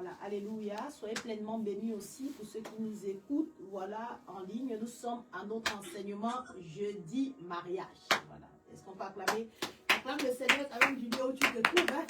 Voilà, alléluia. Soyez pleinement bénis aussi pour ceux qui nous écoutent. Voilà, en ligne, nous sommes à notre enseignement jeudi mariage. Voilà, est-ce qu'on peut acclamer? Acclame le Seigneur quand même du lieu où tu te trouves. Hein?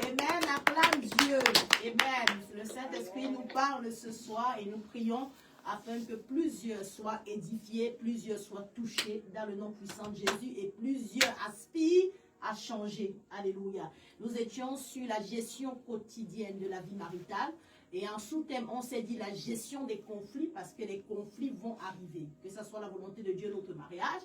Amen, acclame Dieu. Amen. Le Saint-Esprit nous parle ce soir et nous prions afin que plusieurs soient édifiés, plusieurs soient touchés dans le nom puissant de Jésus et plusieurs aspirent à changer. Alléluia. Nous étions sur la gestion quotidienne de la vie maritale et en sous-thème, on s'est dit la gestion des conflits parce que les conflits vont arriver. Que ce soit la volonté de Dieu, notre mariage,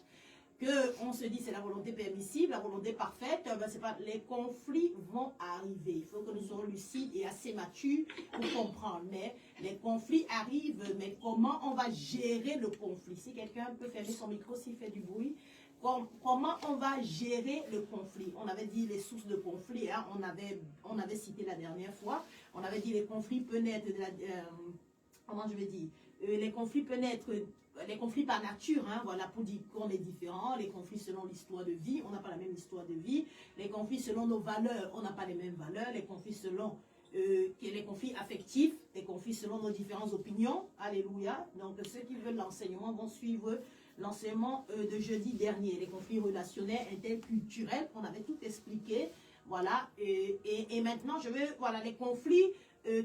que on se dit c'est la volonté permissible, la volonté parfaite, ben c'est pas, les conflits vont arriver. Il faut que nous soyons lucides et assez matures pour comprendre. Mais les conflits arrivent, mais comment on va gérer le conflit? Si quelqu'un peut fermer son micro s'il fait du bruit. Comment on va gérer le conflit? On avait dit les sources de conflit, hein? on avait cité la dernière fois. On avait dit les conflits peuvent naître de la, comment je vais dire, les conflits peuvent naître, les conflits par nature, hein? Voilà, pour dire qu'on est différent. Les conflits selon l'histoire de vie, on n'a pas la même histoire de vie. Les conflits selon nos valeurs, on n'a pas les mêmes valeurs. Les conflits selon les conflits affectifs, les conflits selon nos différentes opinions. Alléluia. Donc ceux qui veulent l'enseignement vont suivre l'enseignement de jeudi dernier, les conflits relationnels, interculturels, on avait tout expliqué, voilà, et maintenant je veux, voilà, les conflits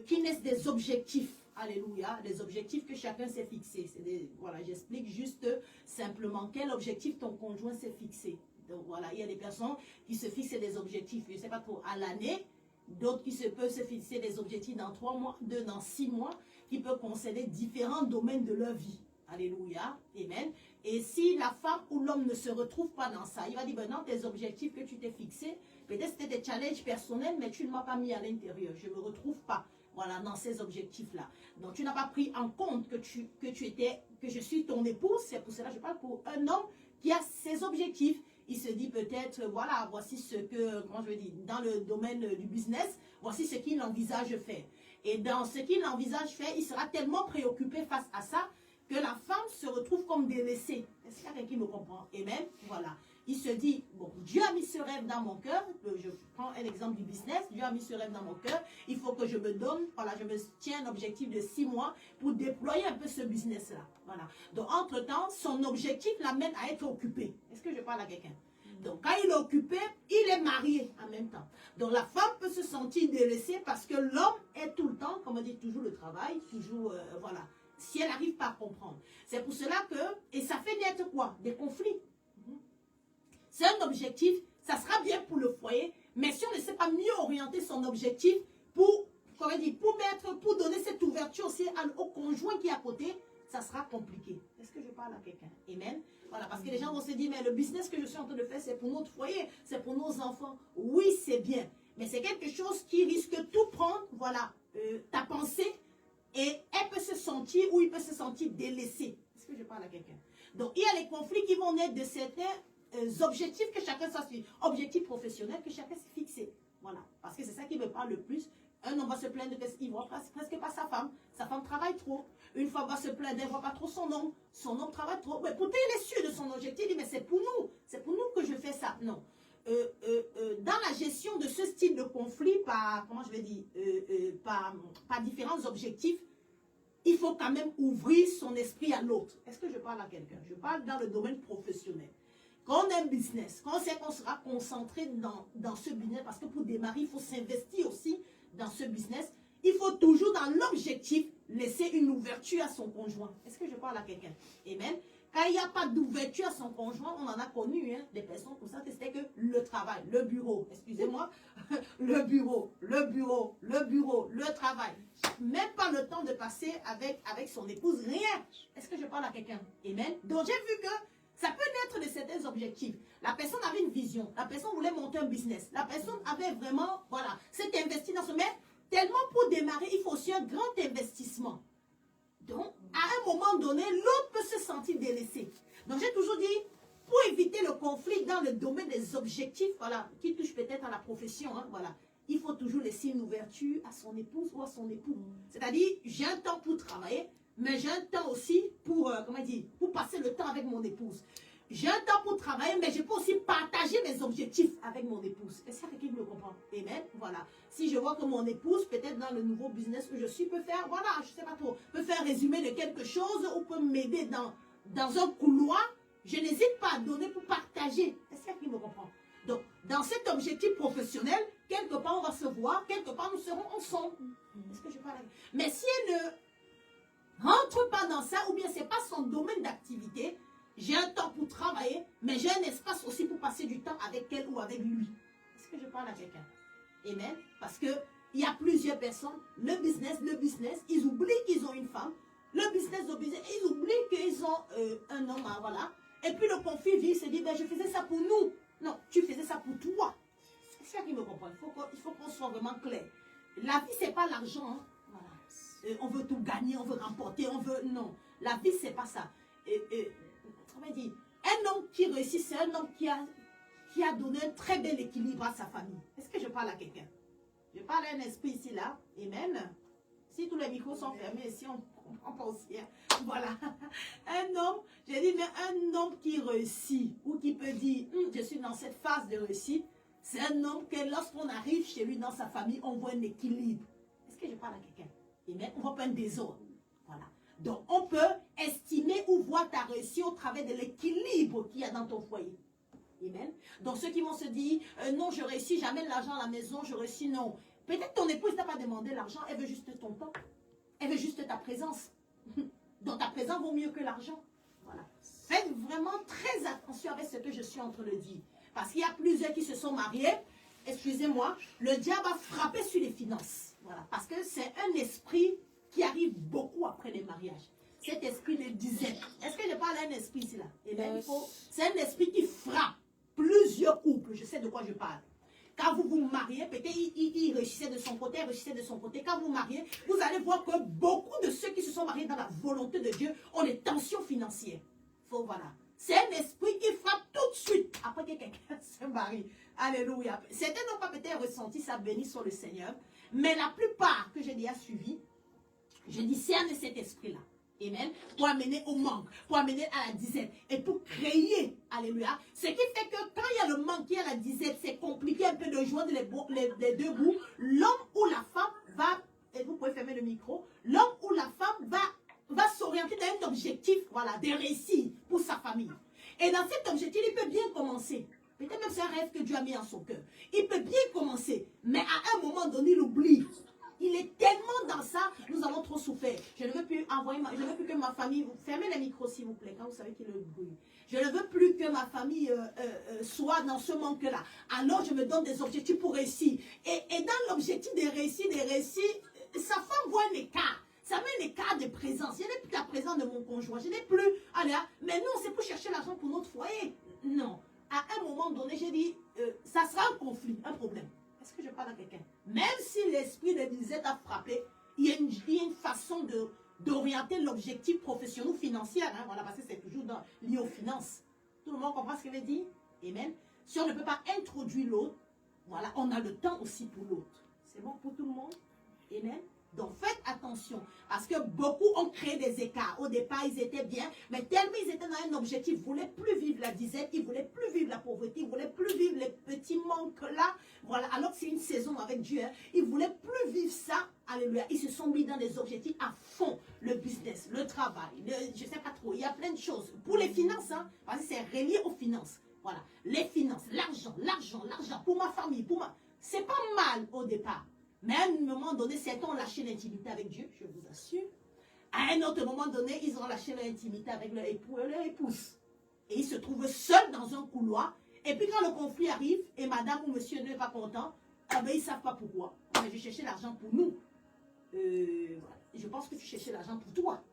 qui naissent des objectifs, alléluia, des objectifs que chacun s'est fixé, voilà, j'explique juste simplement quel objectif ton conjoint s'est fixé. Donc voilà, il y a des personnes qui se fixent des objectifs, je ne sais pas trop, à l'année, d'autres qui peuvent se fixer des objectifs dans 3 mois, dans 6 mois, qui peuvent concerner différents domaines de leur vie. Alléluia, amen. Et si la femme ou l'homme ne se retrouve pas dans ça, il va dire, ben non, tes objectifs que tu t'es fixés, peut-être c'était des challenges personnels, mais tu ne m'as pas mis à l'intérieur. Je ne me retrouve pas, voilà, dans ces objectifs-là. Donc, tu n'as pas pris en compte que je suis ton épouse. C'est pour cela que je parle pour un homme qui a ses objectifs. Il se dit peut-être, voilà, voici ce que, comment je veux dire, dans le domaine du business, voici ce qu'il envisage faire. Et dans ce qu'il envisage faire, il sera tellement préoccupé face à ça, que la femme se retrouve comme délaissée. Est-ce qu'il y a quelqu'un qui me comprend? Amen. Voilà. Il se dit, bon, Dieu a mis ce rêve dans mon cœur. Je prends un exemple du business. Dieu a mis ce rêve dans mon cœur. Il faut que je me donne, voilà, je me tiens un objectif de 6 mois pour déployer un peu ce business-là. Voilà. Donc, entre-temps, son objectif l'amène à être occupé. Est-ce que je parle à quelqu'un? Donc, quand il est occupé, il est marié en même temps. Donc, la femme peut se sentir délaissée parce que l'homme est tout le temps, comme on dit, toujours le travail, toujours, voilà. Si elle n'arrive pas à comprendre. C'est pour cela que, et ça fait naître quoi? Des conflits. C'est un objectif, ça sera bien pour le foyer, mais si on ne sait pas mieux orienter son objectif pour, comment dire, pour donner cette ouverture aussi au conjoint qui est à côté, ça sera compliqué. Est-ce que je parle à quelqu'un? Amen. Voilà, parce que les gens vont se dire, mais le business que je suis en train de faire, c'est pour notre foyer, c'est pour nos enfants. Oui, c'est bien, mais c'est quelque chose qui risque de tout prendre, voilà, ta pensée. Et elle peut se sentir, ou il peut se sentir délaissé. Est-ce que je parle à quelqu'un? Donc, il y a les conflits qui vont naître de certains objectifs que chacun s'est fixé. Objectifs professionnels que chacun s'est fixé. Voilà. Parce que c'est ça qui me parle le plus. Un homme va se plaindre qu'il ne voit presque pas sa femme. Sa femme travaille trop. Une femme va se plaindre, elle ne voit pas trop son homme. Son homme travaille trop. Mais pourtant, il est sûr de son objectif. Il dit, mais c'est pour nous. C'est pour nous que je fais ça. Non. Dans la gestion de ce style de conflit par, comment je vais dire, par différents objectifs, il faut quand même ouvrir son esprit à l'autre. Est-ce que je parle à quelqu'un? Je parle dans le domaine professionnel. Quand on a un business, quand on sait qu'on sera concentré dans ce business, parce que pour démarrer, il faut s'investir aussi dans ce business, il faut toujours dans l'objectif laisser une ouverture à son conjoint. Est-ce que je parle à quelqu'un? Amen. Quand il n'y a pas d'ouverture à son conjoint, on en a connu, hein, des personnes comme ça, c'était que le travail, le bureau, excusez-moi, le bureau, le travail. Même pas le temps de passer avec son épouse, rien. Est-ce que je parle à quelqu'un? Amen. Donc j'ai vu que ça peut naître de certains objectifs. La personne avait une vision, la personne voulait monter un business, la personne avait vraiment, voilà, s'est investi dans ce mais tellement pour démarrer, il faut aussi un grand investissement. Donc, à un moment donné, l'autre peut se sentir délaissé. Donc, j'ai toujours dit, pour éviter le conflit dans le domaine des objectifs, voilà, qui touche peut-être à la profession, hein, voilà, il faut toujours laisser une ouverture à son épouse ou à son époux. C'est-à-dire, j'ai un temps pour travailler, mais j'ai un temps aussi pour, comment dire, pour passer le temps avec mon épouse. j'ai un temps pour travailler, mais je peux aussi partager mes objectifs avec mon épouse. Est-ce qu'il y a quelqu'un qui me comprend? Amen. Voilà. Si je vois que mon épouse, peut-être dans le nouveau business où je suis, peut faire, voilà, je ne sais pas trop, peut faire résumé de quelque chose ou peut m'aider dans un couloir, je n'hésite pas à donner pour partager. Est-ce qu'il y a qui me comprend? Donc, dans cet objectif professionnel, quelque part on va se voir, quelque part nous serons ensemble. Est-ce que je parle? Mais si elle ne rentre pas dans ça, ou bien ce n'est pas son domaine d'activité, j'ai un temps pour travailler, mais j'ai un espace aussi pour passer du temps avec elle ou avec lui. Est-ce que je parle à quelqu'un? Amen. Parce qu'il y a plusieurs personnes, le business, ils oublient qu'ils ont une femme. Le business, ils oublient qu'ils ont un homme, hein, voilà. Et puis le conflit vit, il se dit, ben, je faisais ça pour nous. Non, tu faisais ça pour toi. C'est ça qui me comprend. Il faut qu'on soit vraiment clair. La vie, ce n'est pas l'argent. Hein. Voilà. On veut tout gagner, on veut remporter, on veut... Non, la vie, ce n'est pas ça. Comment dire? Un homme qui réussit, c'est un homme qui a donné un très bel équilibre à sa famille. Est-ce que je parle à quelqu'un? Je parle à un esprit ici, là. Amen. Si tous les micros sont fermés, ici, on comprend pas aussi. Hein. Voilà. Un homme, j'ai dit, mais un homme qui réussit, ou qui peut dire, je suis dans cette phase de réussite, c'est un homme que lorsqu'on arrive chez lui, dans sa famille, on voit un équilibre. Est-ce que je parle à quelqu'un? Amen. On voit pas un désordre. Voilà. Donc, on peut estimer ou voir ta réussite au travers de l'équilibre qu'il y a dans ton foyer. Amen. Donc, ceux qui vont se dire, non, je réussis, j'amène l'argent à la maison, je réussis, non. Peut-être ton épouse ne t'a pas demandé l'argent, elle veut juste ton temps. Elle veut juste ta présence. Donc, ta présence vaut mieux que l'argent. Voilà. Faites vraiment très attention avec ce que je suis en train de dire. Parce qu'il y a plusieurs qui se sont mariés. Excusez-moi, le diable a frappé sur les finances. Voilà. Parce que c'est un esprit qui arrive beaucoup après les mariages. Cet esprit de disette. Est-ce que je parle d'un esprit ici là? C'est un esprit qui frappe plusieurs couples. Je sais de quoi je parle. Quand vous vous mariez, peut-être il réussissait de son côté, réussissait de son côté. Quand vous mariez, vous allez voir que beaucoup de ceux qui se sont mariés dans la volonté de Dieu ont des tensions financières. Voilà. C'est un esprit qui frappe tout de suite après que quelqu'un se marie. Alléluia. Certains n'ont pas peut-être ressenti ça béni sur le Seigneur, mais la plupart que j'ai déjà suivis, je discerne cet esprit-là. Amen. Pour amener au manque, pour amener à la disette et pour créer, alléluia. Ce qui fait que quand il y a le manque, il y a la disette, c'est compliqué un peu de joindre les deux bouts. L'homme ou la femme va, et vous pouvez fermer le micro, l'homme ou la femme va s'orienter dans un objectif, voilà, de réussir pour sa famille. Et dans cet objectif, il peut bien commencer. Peut-être même c'est un rêve que Dieu a mis en son cœur. Il peut bien commencer, mais à un moment donné, il oublie. Il est tellement dans ça, nous avons trop souffert. Je ne veux plus je ne veux plus que ma famille, fermez les micros s'il vous plaît, quand vous savez qu'il y a le bruit. Je ne veux plus que ma famille soit dans ce manque-là. Alors je me donne des objectifs pour réussir. Et dans l'objectif de réussir, sa femme voit un écart. Ça met un écart de présence. Je n'ai plus la présence de mon conjoint. Je n'ai plus, allez, mais non, c'est pour chercher l'argent pour notre foyer. Non. À un moment donné, j'ai dit, ça sera un conflit, un problème. Est-ce que je parle à quelqu'un? Même si l'esprit de disette a frappé, il y a une façon d'orienter l'objectif professionnel ou financier. Hein, voilà, parce que c'est toujours lié aux finances. Tout le monde comprend ce que je veux dire? Amen. Si on ne peut pas introduire l'autre, voilà, on a le temps aussi pour l'autre. C'est bon pour tout le monde? Amen. Donc faites attention, parce que beaucoup ont créé des écarts. Au départ, ils étaient bien, mais tellement ils étaient dans un objectif, ils ne voulaient plus vivre la disette, ils ne voulaient plus vivre la pauvreté, ils ne voulaient plus vivre les petits manques-là. Voilà, alors que c'est une saison avec Dieu, hein, ils ne voulaient plus vivre ça. Alléluia. Ils se sont mis dans des objectifs à fond. Le business, le travail, je ne sais pas trop, il y a plein de choses. Pour les finances, hein, parce que c'est relié aux finances. Voilà, les finances, l'argent, pour ma famille, pour ma... C'est pas mal au départ. Mais à un moment donné, certains ont lâché l'intimité avec Dieu, je vous assure. À un autre moment donné, ils ont lâché l'intimité avec leur époux et leur épouse. Et ils se trouvent seuls dans un couloir. Et puis quand le conflit arrive, et madame ou monsieur n'est pas content, eh ben, ils ne savent pas pourquoi. Mais je cherchais l'argent pour nous. Voilà. Je pense que tu cherchais l'argent pour toi.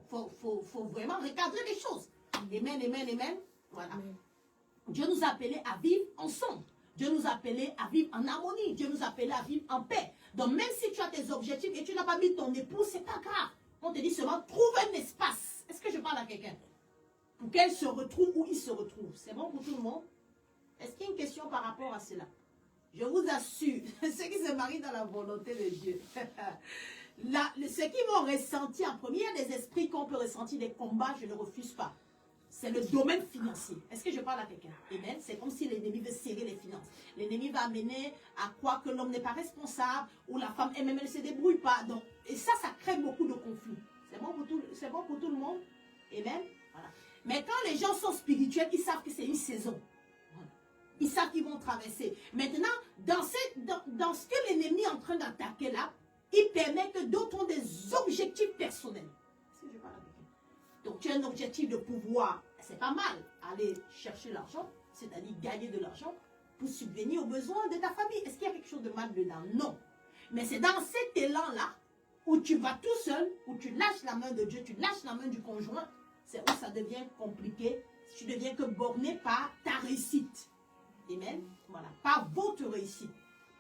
Faut vraiment recadrer les choses. Amen, amen, amen. Voilà. Dieu nous a appelés à vivre ensemble. Dieu nous a appelés à vivre en harmonie. Dieu nous a appelés à vivre en paix. Donc même si tu as tes objectifs et tu n'as pas mis ton épouse, ce n'est pas grave. On te dit seulement, trouve un espace. Est-ce que je parle à quelqu'un? Pour qu'elle se retrouve où il se retrouve. C'est bon pour tout le monde? Est-ce qu'il y a une question par rapport à cela? Je vous assure, ceux qui se marient dans la volonté de Dieu, ceux qui vont ressentir en premier, il y a des esprits qu'on peut ressentir, des combats, je ne refuse pas. c'est le domaine financier. Est-ce que je parle à quelqu'un? Amen. C'est comme si l'ennemi veut serrer les finances. L'ennemi va amener à croire que l'homme n'est pas responsable ou la femme elle-même ne se débrouille pas. Donc, et ça crée beaucoup de conflits. C'est bon pour tout le monde? Amen. Voilà. Mais quand les gens sont spirituels, ils savent que c'est une saison. Voilà. Ils savent qu'ils vont traverser. Maintenant, dans ce que l'ennemi est en train d'attaquer là, il permet que d'autres ont des objectifs personnels. Est-ce que je parle à quelqu'un? Donc, tu as un objectif de pouvoir, c'est pas mal, aller chercher l'argent, c'est-à-dire gagner de l'argent pour subvenir aux besoins de ta famille. Est-ce qu'il y a quelque chose de mal dedans? Non. Mais c'est dans cet élan-là où tu vas tout seul, où tu lâches la main de Dieu, tu lâches la main du conjoint, c'est où ça devient compliqué. Tu deviens que borné par ta réussite. Amen. Voilà. Par votre réussite.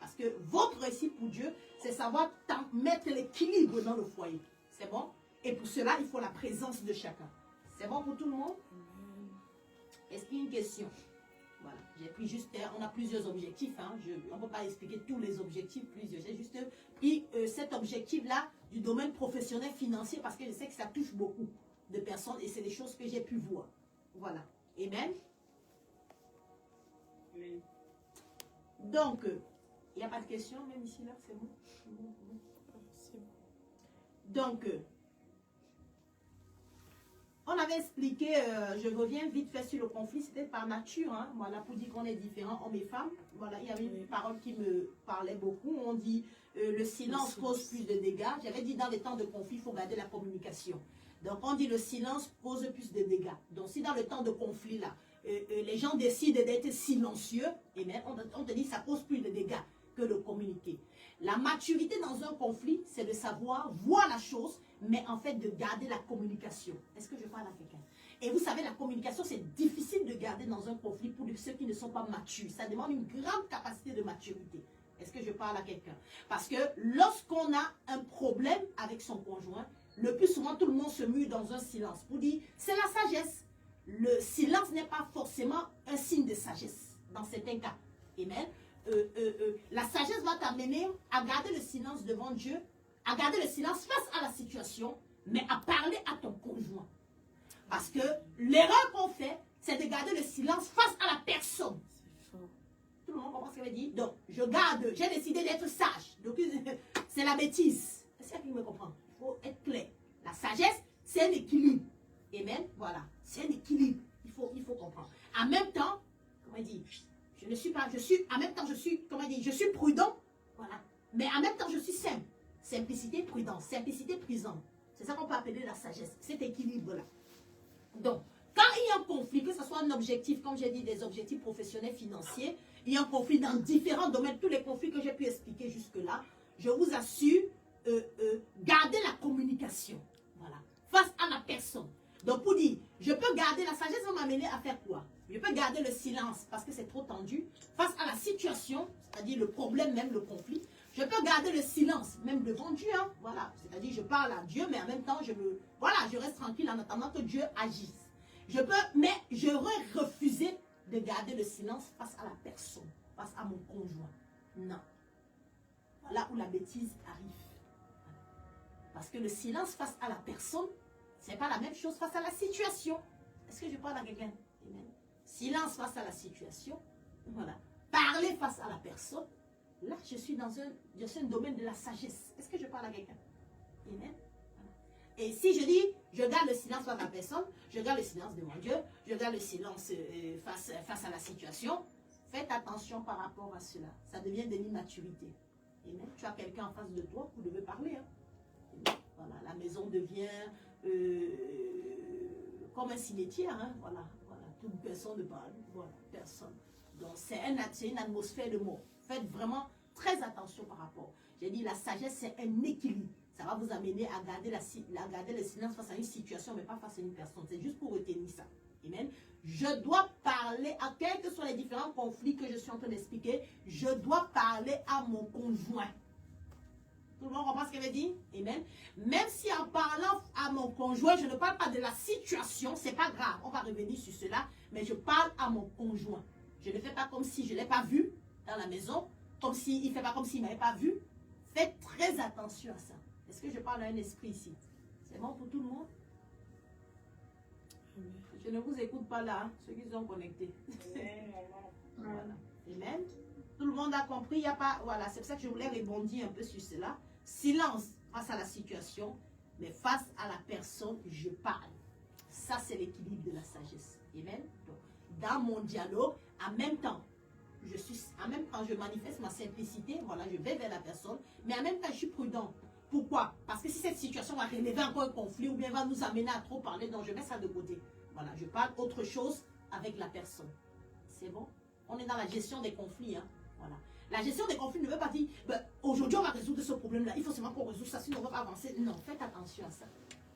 Parce que votre réussite pour Dieu, c'est savoir mettre l'équilibre dans le foyer. C'est bon? Et pour cela, il faut la présence de chacun. C'est bon pour tout le monde? Est-ce qu'il y a une question? Voilà. J'ai pris juste, on a plusieurs objectifs. Hein. On ne peut pas expliquer tous les objectifs, plusieurs. J'ai juste pris cet objectif-là du domaine professionnel financier parce que je sais que ça touche beaucoup de personnes et c'est des choses que j'ai pu voir. Voilà. Amen. Amen. Donc, il n'y a pas de question, même ici, là, c'est bon? Donc, on avait expliqué, je reviens vite fait sur le conflit, c'était par nature, hein, voilà, pour dire qu'on est différents, hommes et femmes. Voilà, il y avait une parole qui me parlait beaucoup, on dit le silence cause plus de dégâts. J'avais dit dans les temps de conflit, il faut garder la communication. Donc, on dit le silence cause plus de dégâts. Donc, si dans le temps de conflit, là, les gens décident d'être silencieux, et même on te dit ça cause plus de dégâts que de communiquer. La maturité dans un conflit, c'est de savoir voir la chose, mais en fait de garder la communication. Est-ce que je parle à quelqu'un? Et vous savez, la communication, c'est difficile de garder dans un conflit pour ceux qui ne sont pas matures. Ça demande une grande capacité de maturité. Est-ce que je parle à quelqu'un? Parce que lorsqu'on a un problème avec son conjoint, le plus souvent, tout le monde se mue dans un silence. Pour dire, c'est la sagesse. Le silence n'est pas forcément un signe de sagesse, dans certains cas. Amen. La sagesse va t'amener à garder le silence devant Dieu, à garder le silence face à la situation, mais à parler à ton conjoint. Parce que l'erreur qu'on fait, c'est de garder le silence face à la personne. Tout le monde comprend ce que je veux dire? Donc, je garde, j'ai décidé d'être sage. Donc, c'est la bêtise. Est-ce qu'il me comprend? Il faut être clair. La sagesse, c'est un équilibre. Amen. Voilà. C'est un équilibre. Il faut comprendre. En même temps, comment dire, en même temps, je suis prudent. Voilà. Mais en même temps, je suis simple. Simplicité, prudence. Simplicité, prudence. C'est ça qu'on peut appeler la sagesse. Cet équilibre-là. Donc, quand il y a un conflit, que ce soit un objectif, comme j'ai dit, des objectifs professionnels, financiers, il y a un conflit dans différents domaines, tous les conflits que j'ai pu expliquer jusque-là, je vous assure, gardez la communication. Voilà. Face à la personne. Donc, pour dire, je peux garder la sagesse, va m'amener à faire quoi? Je peux garder le silence parce que c'est trop tendu. Face à la situation, c'est-à-dire le problème, même le conflit, je peux garder le silence, même devant Dieu. Hein, voilà. C'est-à-dire, je parle à Dieu, mais en même temps, je reste tranquille en attendant que Dieu agisse. Mais j'aurais refusé de garder le silence face à la personne, face à mon conjoint. Non. Voilà où la bêtise arrive. Parce que le silence face à la personne, ce n'est pas la même chose face à la situation. Est-ce que je parle à quelqu'un? Amen. Silence face à la situation. Voilà. Parler face à la personne. Là, je suis dans un domaine de la sagesse. Est-ce que je parle à quelqu'un? Amen. Voilà. Et si je dis, je garde le silence face à la personne, je garde le silence devant Dieu, je garde le silence face à la situation, faites attention par rapport à cela. Ça devient de l'immaturité. Amen. Tu as quelqu'un en face de toi, vous devez parler. Hein. Voilà, la maison devient comme un cimetière. Hein. Voilà, toute personne ne parle. Voilà, personne. Donc, c'est une atmosphère de mort. Faites vraiment très attention par rapport. J'ai dit, la sagesse, c'est un équilibre. Ça va vous amener à garder le silence face à une situation, mais pas face à une personne. C'est juste pour retenir ça. Amen. Je dois parler, à quels que soient les différents conflits que je suis en train d'expliquer, je dois parler à mon conjoint. Tout le monde comprend ce qu'elle veut dire? Amen. Même si en parlant à mon conjoint, je ne parle pas de la situation, c'est pas grave. On va revenir sur cela, mais je parle à mon conjoint. Je ne fais pas comme si je ne l'ai pas vu dans la maison, comme s'il ne fait pas comme s'il ne m'avait pas vu. Faites très attention à ça. Est-ce que je parle à un esprit ici? C'est bon pour tout le monde? Je ne vous écoute pas là, hein, ceux qui sont connectés. Voilà. Amen. Tout le monde a compris, il n'y a pas... Voilà, c'est pour ça que je voulais rebondir un peu sur cela. Silence face à la situation, mais face à la personne, je parle. Ça, c'est l'équilibre de la sagesse. Amen. Donc, dans mon dialogue, en même temps, je manifeste ma simplicité, voilà, je vais vers la personne, mais en même temps, je suis prudent. Pourquoi? Parce que si cette situation va relever encore un conflit ou bien va nous amener à trop parler, donc je mets ça de côté. Voilà, je parle autre chose avec la personne. C'est bon? On est dans la gestion des conflits, hein. Voilà. La gestion des conflits ne veut pas dire, ben, aujourd'hui on va résoudre ce problème-là, il faut seulement qu'on résout ça, sinon on ne va pas avancer. Non, faites attention à ça.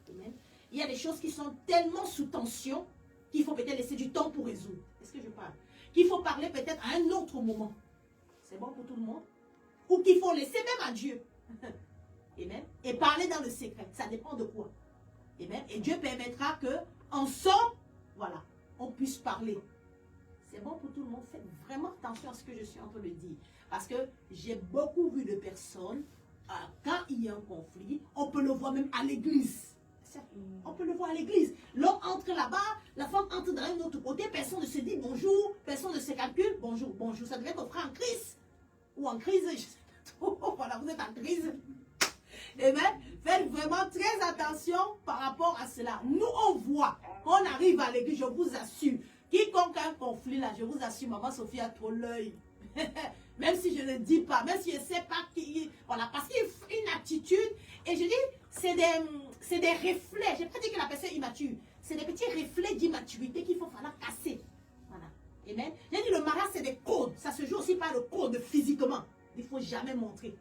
Amen. Il y a des choses qui sont tellement sous tension qu'il faut peut-être laisser du temps pour résoudre. Est-ce que je parle? Qu'il faut parler peut-être à un autre moment. C'est bon pour tout le monde? Ou qu'il faut laisser même à Dieu. Amen. Et parler dans le secret. Ça dépend de quoi. Amen. Et Dieu permettra que ensemble, voilà, on puisse parler. C'est bon pour tout le monde. Faites vraiment attention à ce que je suis en train de dire. Parce que j'ai beaucoup vu de personnes, quand il y a un conflit, on peut le voir même à l'église. On peut le voir à l'église. L'homme entre là-bas, la femme entre d'un autre côté, personne ne se dit bonjour, personne ne se calcule. Bonjour, bonjour. Ça devait être frère en crise. Ou en crise, je sais pas trop. Voilà, vous êtes en crise. Et bien, faites vraiment très attention par rapport à cela. Nous, on voit, quand on arrive à l'église, je vous assure, quiconque a un conflit là, je vous assure, maman Sophie a trop l'œil. Même si je ne dis pas, même si je ne sais pas qui... Voilà, parce qu'il faut une attitude. Et je dis, c'est des reflets. Je n'ai pas dit que la personne est immature. C'est des petits reflets d'immaturité qu'il faut falloir casser. Voilà. Amen. J'ai dit, le mariage, c'est des codes. Ça se joue aussi par le code physiquement. Il ne faut jamais montrer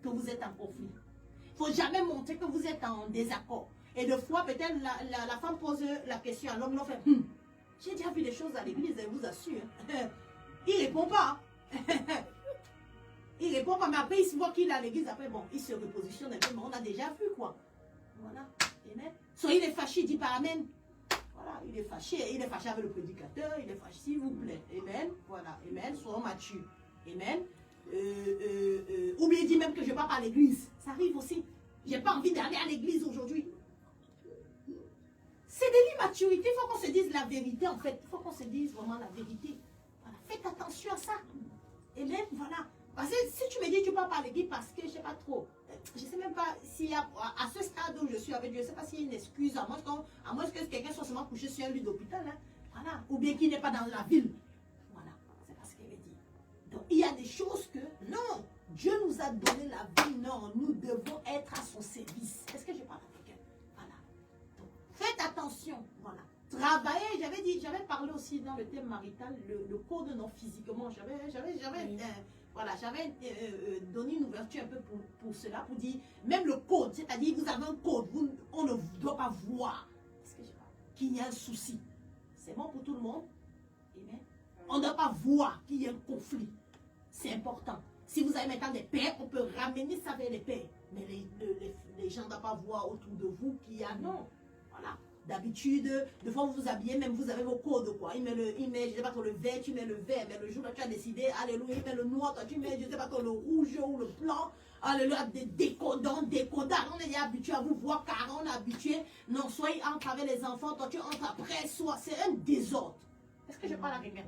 que vous êtes en conflit. Il ne faut jamais montrer que vous êtes en désaccord. Et des fois, peut-être, la femme pose la question à l'homme. L'homme fait, j'ai déjà vu des choses à l'église, je vous assure. Il ne répond pas. Il répond pas, mais après, il se voit qu'il est à l'église. Après, bon, il se repositionne un peu, mais on a déjà vu, quoi. Voilà. Amen. Soit il est fâché, il dit pas amen. Voilà, il est fâché avec le prédicateur, il est fâché, s'il vous plaît. Amen. Voilà, amen. Soyons matures. Amen. Ou bien il dit même que je ne vais pas à l'église. Ça arrive aussi. Je n'ai pas envie d'aller à l'église aujourd'hui. C'est de l'immaturité. Il faut qu'on se dise la vérité, en fait. Il faut qu'on se dise vraiment la vérité. Voilà. Faites attention à ça. Amen. Voilà. Parce que si tu me dis tu ne vas pas à l'église parce que je ne sais pas trop. Je ne sais même pas s'il y a, à ce stade où je suis avec Dieu, je ne sais pas s'il y a une excuse, à moins que quelqu'un soit seulement couché sur un lit d'hôpital. Hein. Voilà. Ou bien qu'il n'est pas dans la ville. Voilà. C'est pas ce qu'elle dit. Donc il y a des choses que, non, Dieu nous a donné la vie, non, nous devons être à son service. Est-ce que je parle à quelqu'un? Voilà. Donc, faites attention. Voilà. Travailler, j'avais parlé aussi dans le thème marital, le code non physiquement. J'avais donné une ouverture un peu pour cela, pour dire, même le code, c'est-à-dire vous avez un code, on ne doit pas voir qu'il y a un souci. C'est bon pour tout le monde? Amen. On ne doit pas voir qu'il y a un conflit. C'est important. Si vous avez maintenant des pères, on peut ramener ça vers les pères. Mais les gens ne doivent pas voir autour de vous qu'il y a non. Voilà. D'habitude, de fois vous vous habillez, même vous avez vos codes, quoi. Il met, je sais pas trop, le vert, tu mets le vert, mais le jour où tu as décidé, alléluia, il met le noir, toi tu mets, je sais pas trop, le rouge ou le blanc, alléluia, des décodants. On est habitué à vous voir, car on est habitué, non, soit il entre avec les enfants, toi tu entres après, soit c'est un désordre. Est-ce que je parle à quelqu'un?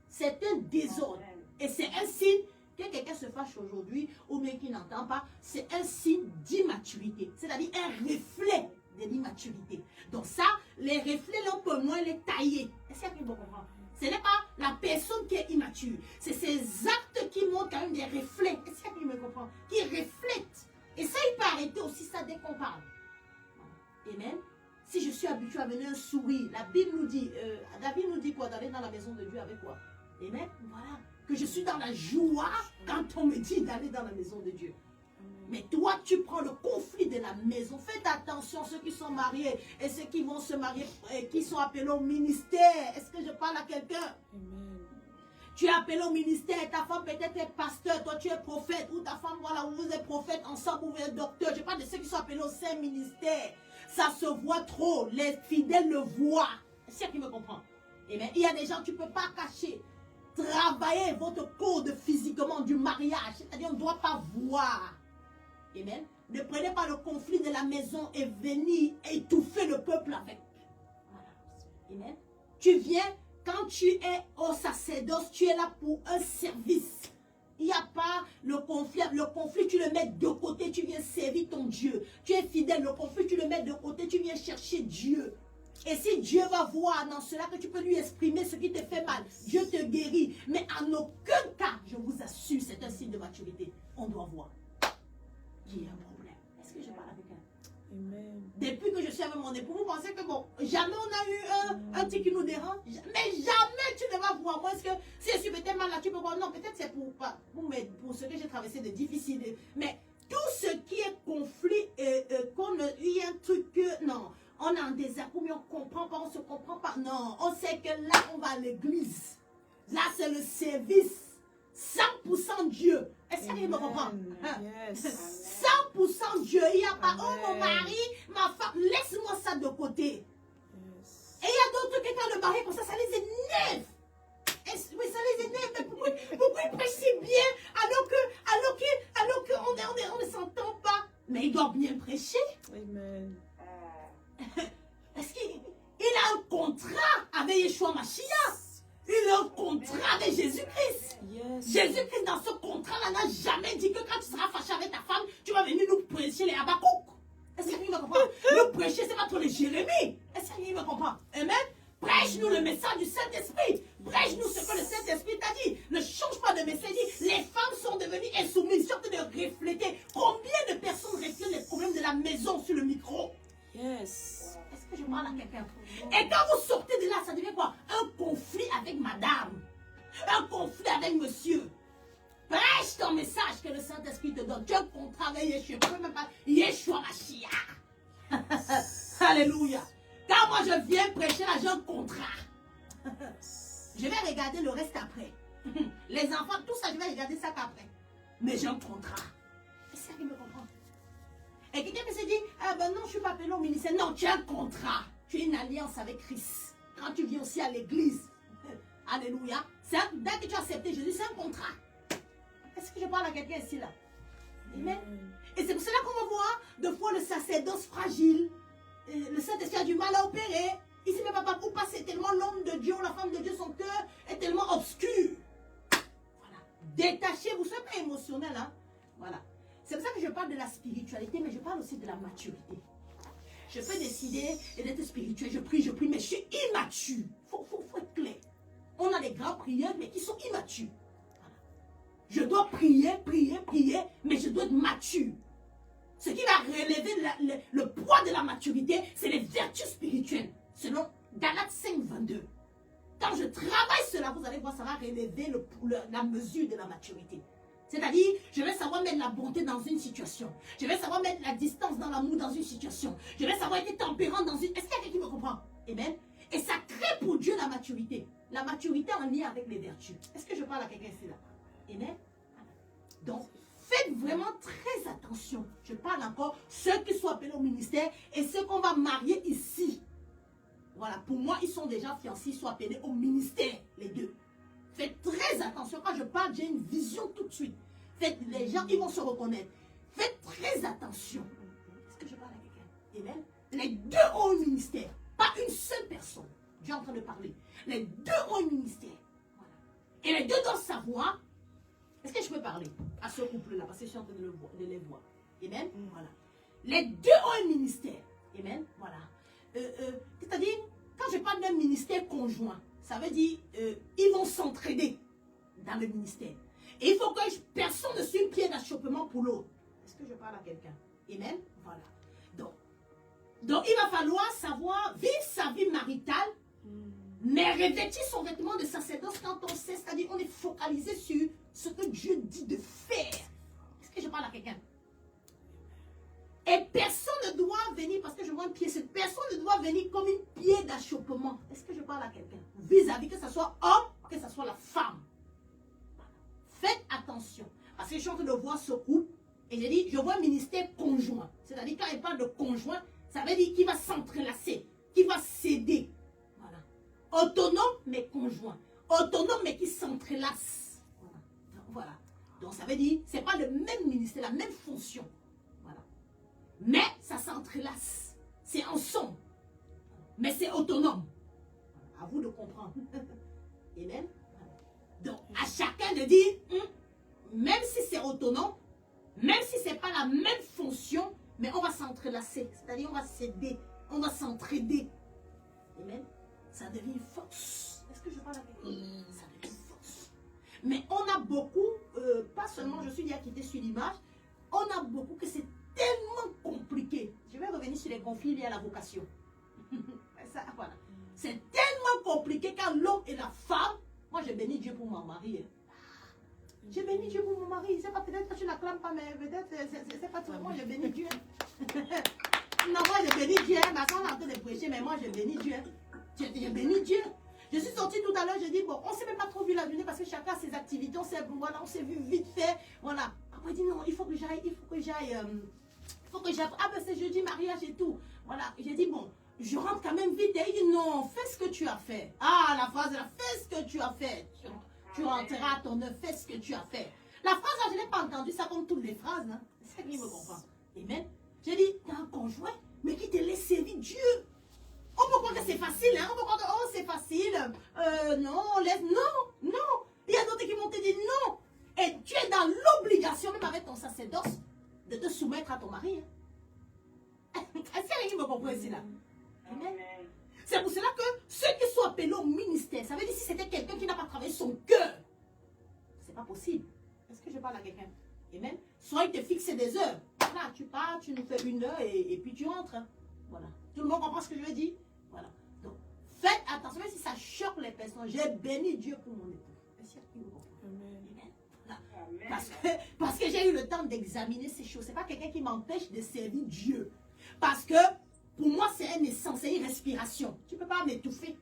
C'est un désordre. Et c'est un signe que quelqu'un se fâche aujourd'hui, ou bien qu'il n'entend pas, c'est un signe d'immaturité, c'est-à-dire un reflet de l'immaturité. Donc ça, les reflets, là, on peut moins les tailler. Est-ce que vous comprenez? Ce n'est pas la personne qui est immature. C'est ces actes qui montrent quand même des reflets. Est-ce que vous me comprenez? Qui reflètent. Et ça, il peut arrêter aussi ça dès qu'on parle. Amen. Si je suis habitué à mener un sourire, la Bible nous dit, David nous dit quoi? D'aller dans la maison de Dieu avec quoi? Amen. Voilà. Que je suis dans la joie quand on me dit d'aller dans la maison de Dieu. Mais toi, tu prends le conflit de la maison. Faites attention, ceux qui sont mariés et ceux qui vont se marier, qui sont appelés au ministère. Est-ce que je parle à quelqu'un? Tu es appelé au ministère, ta femme peut-être est pasteur, toi tu es prophète, ou ta femme, voilà, vous êtes prophète ensemble, vous êtes docteur. Je parle de ceux qui sont appelés au Saint-Ministère. Ça se voit trop, les fidèles le voient. C'est ce qui me comprend. Et bien, il y a des gens, tu ne peux pas cacher. Travaillez votre code physiquement du mariage, c'est-à-dire on ne doit pas voir. Amen. Ne prenez pas le conflit de la maison et venir étouffer le peuple avec. Amen. Tu viens, quand tu es au sacerdoce, tu es là pour un service. Il n'y a pas le conflit. Le conflit, tu le mets de côté, tu viens servir ton Dieu. Tu es fidèle, le conflit, tu le mets de côté, tu viens chercher Dieu. Et si Dieu va voir dans cela que tu peux lui exprimer ce qui te fait mal, Dieu te guérit. Mais en aucun cas, je vous assure, c'est un signe de maturité. On doit voir. Il y a un problème. Est-ce que je parle avec un? Amen. Depuis que je suis avec mon époux, vous pensez que bon, jamais on a eu un truc qui nous dérange. Mais jamais tu ne vas voir. Moi, est-ce que si je suis peut-être mal là, tu peux voir. Non, peut-être c'est pour ce que j'ai traversé de difficile. Mais tout ce qui est conflit, il y a un truc que, non, on est en désaccord, mais on ne comprend pas, on ne se comprend pas. Non, on sait que là, on va à l'église. Là, c'est le service. 100% Dieu. Est-ce que vous me comprend? Yes. 100% Dieu. Il n'y a pas, oh Amen. mon mari, ma femme, laisse-moi ça de côté. Yes. Et il y a d'autres qui, quand le mari comme ça les énerve. Oui, ça les énerve. Mais pourquoi il prêche si bien alors qu'on ne s'entend pas? Mais il doit bien prêcher. Amen. Est-ce qu'il a un contrat avec Yeshua Mashiach? Il a un contrat avec Jésus-Christ. Yes. Jésus-Christ, dans ce contrat-là, n'a jamais dit que quand tu seras fâché avec ta femme, tu vas venir nous prêcher les Habakkuk. Est-ce que vous me comprenez? Nous prêcher, c'est pas trop les Jérémie. Est-ce que vous me comprenez? Amen. Prêche-nous le message du Saint-Esprit. Prêche-nous ce que le Saint-Esprit t'a dit. Ne change pas de message. Les femmes sont devenues insoumises. Surtout de refléter. Combien de personnes reflètent les problèmes de la maison sur le micro? Yes. Est-ce que je parle à quelqu'un? Et quand vous sortez de là, ça devient quoi? Un conflit avec madame. Un conflit avec monsieur. Prêche ton message que le Saint-Esprit te donne. Tu as un contrat avec Yeshua. Tu ne peux même pas. Yeshua Mashiach. Alléluia. Quand moi je viens prêcher là, j'ai un contrat. Je vais regarder le reste après. Les enfants, tout ça, je vais regarder ça qu'après. Mais j'ai un contrat. Est-ce que vous me comprenez? Et quelqu'un peut se dire, ah ben non, je ne suis pas appelé au ministère. Non, tu as un contrat. Tu as une alliance avec Christ. Quand tu viens aussi à l'église. Alléluia. Dès que tu as accepté Jésus, c'est un contrat. Est-ce que je parle à quelqu'un ici là? Amen. Et c'est pour cela qu'on va voir de fois le sacerdoce fragile. Le Saint-Esprit a du mal à opérer. Ici, mais papa, pour passer tellement l'homme de Dieu ou la femme de Dieu, son cœur est tellement obscur. Voilà. Détachez, vous ne soyez pas émotionnel. Hein? Voilà. C'est pour ça que je parle de la spiritualité, mais je parle aussi de la maturité. Je peux décider d'être spirituel, je prie, mais je suis immature. Il faut être clair. On a des grands prières, mais qui sont immatures. Voilà. Je dois prier, mais je dois être mature. Ce qui va relever le poids de la maturité, c'est les vertus spirituelles. Selon Galates 5, 22. Quand je travaille cela, vous allez voir, ça va relever la mesure de la maturité. C'est-à-dire, je vais savoir mettre la bonté dans une situation. Je vais savoir mettre la distance dans l'amour dans une situation. Je vais savoir être tempérant dans une... Est-ce qu'il y a quelqu'un qui me comprend? Amen. Et ça crée pour Dieu la maturité. La maturité en lien avec les vertus. Est-ce que je parle à quelqu'un ici là? Amen. Donc, faites vraiment très attention. Je parle encore ceux qui sont appelés au ministère et ceux qu'on va marier ici. Voilà, pour moi, ils sont déjà fiancés, ils sont appelés au ministère, les deux. Faites très attention. Quand je parle, j'ai une vision tout de suite. Les gens, ils vont se reconnaître. Faites très attention. Est-ce que je parle à quelqu'un? Amen. Les deux ont un ministère. Pas une seule personne. Dieu est en train de parler. Les deux ont un ministère. Voilà. Et les deux doivent savoir. Est-ce que je peux parler à ce couple-là? Parce que je suis en train de les voir. Amen. Voilà. Les deux ont un ministère. Amen. Voilà. C'est-à-dire, quand je parle d'un ministère conjoint, ça veut dire ils vont s'entraider dans le ministère. Et il faut que personne ne suive pied d'achoppement pour l'autre. Est-ce que je parle à quelqu'un? Amen. Voilà. Donc, il va falloir savoir vivre sa vie maritale, mais revêtir son vêtement de sacerdoce quand on sait, c'est-à-dire on est focalisé sur ce que Dieu dit de faire. Est-ce que je parle à quelqu'un? Et personne ne doit venir, parce que je vois un pied, cette personne ne doit venir comme une pied d'achoppement. Est-ce que je parle à quelqu'un? Vis-à-vis que ce soit homme, que ce soit la femme. Faites attention. Parce que je suis en train de voir ce couple, et j'ai dit, je vois un ministère conjoint. C'est-à-dire, quand il parle de conjoint, ça veut dire qu'il va s'entrelacer, qu'il va s'aider. Voilà. Autonome, mais conjoint. Autonome, mais qui s'entrelace. Voilà. Donc, ça veut dire, ce n'est pas le même ministère, la même fonction. Mais ça s'entrelace. C'est ensemble. Mais c'est autonome. vous de comprendre. Amen. Donc, à chacun de dire, même si c'est autonome, même si ce n'est pas la même fonction, mais on va s'entrelacer. C'est-à-dire, on va s'aider, on va s'entraider. Amen. Ça devient une force. Est-ce que je parle à quelqu'un? Ça devient une force. Mais on a beaucoup, pas seulement, je suis déjà quitté sur l'image, on a beaucoup que c'est tellement compliqué. Je vais revenir sur les conflits liés à la vocation. Ça, voilà. C'est tellement compliqué quand l'homme et la femme, moi je bénis Dieu pour mon mari. Je bénis Dieu pour mon mari. C'est pas peut-être que tu l'acclames pas, mais peut-être c'est pas toi. Moi je bénis Dieu. Non, moi je bénis Dieu. Ma soeur est en train de prêcher, mais moi je bénis Dieu. Je bénis Dieu. Je suis sortie tout à l'heure, je dis, bon, on ne s'est même pas trop vu la journée parce que chacun a ses activités, on s'est vu vite fait, voilà. Après, il dit, non, il faut que j'aille, ah ben c'est jeudi, mariage et tout. Voilà, j'ai dit, bon, je rentre quand même vite. Et il dit, non, fais ce que tu as fait. Ah, la phrase là, fais ce que tu as fait. Tu rentreras à ton œuvre, fais ce que tu as fait. La phrase là, je n'ai pas entendu ça comme toutes les phrases. Hein. C'est ça qui me comprend. Amen. J'ai dit, tu as un conjoint, mais qui te laisse servir Dieu. On peut croire que c'est facile, hein? On peut croire que oh, c'est facile. Non, laisse. Non, non. Il y a d'autres qui vont te dire non. Et tu es dans l'obligation, même avec ton sacerdoce, de te soumettre à ton mari. Hein? Est-ce qu'il y a qui me comprend ici là? Amen. C'est pour cela que ceux qui sont appelés au ministère, ça veut dire si c'était quelqu'un qui n'a pas travaillé son cœur, c'est pas possible. Est-ce que je parle à quelqu'un? Amen. Soit il te fixe des heures. Voilà, tu pars, tu nous fais 1 heure et puis tu rentres. Hein. Voilà. Tout le monde comprend ce que je veux dire? Voilà. Donc, faites attention, même si ça choque les personnes. J'ai béni Dieu pour mon époux. Est-ce qu'il y a qui me comprend? Amen. Voilà. Parce que j'ai eu le temps d'examiner ces choses. Ce n'est pas quelqu'un qui m'empêche de servir Dieu. Parce que pour moi, c'est un essence, c'est une respiration. Tu ne peux pas m'étouffer.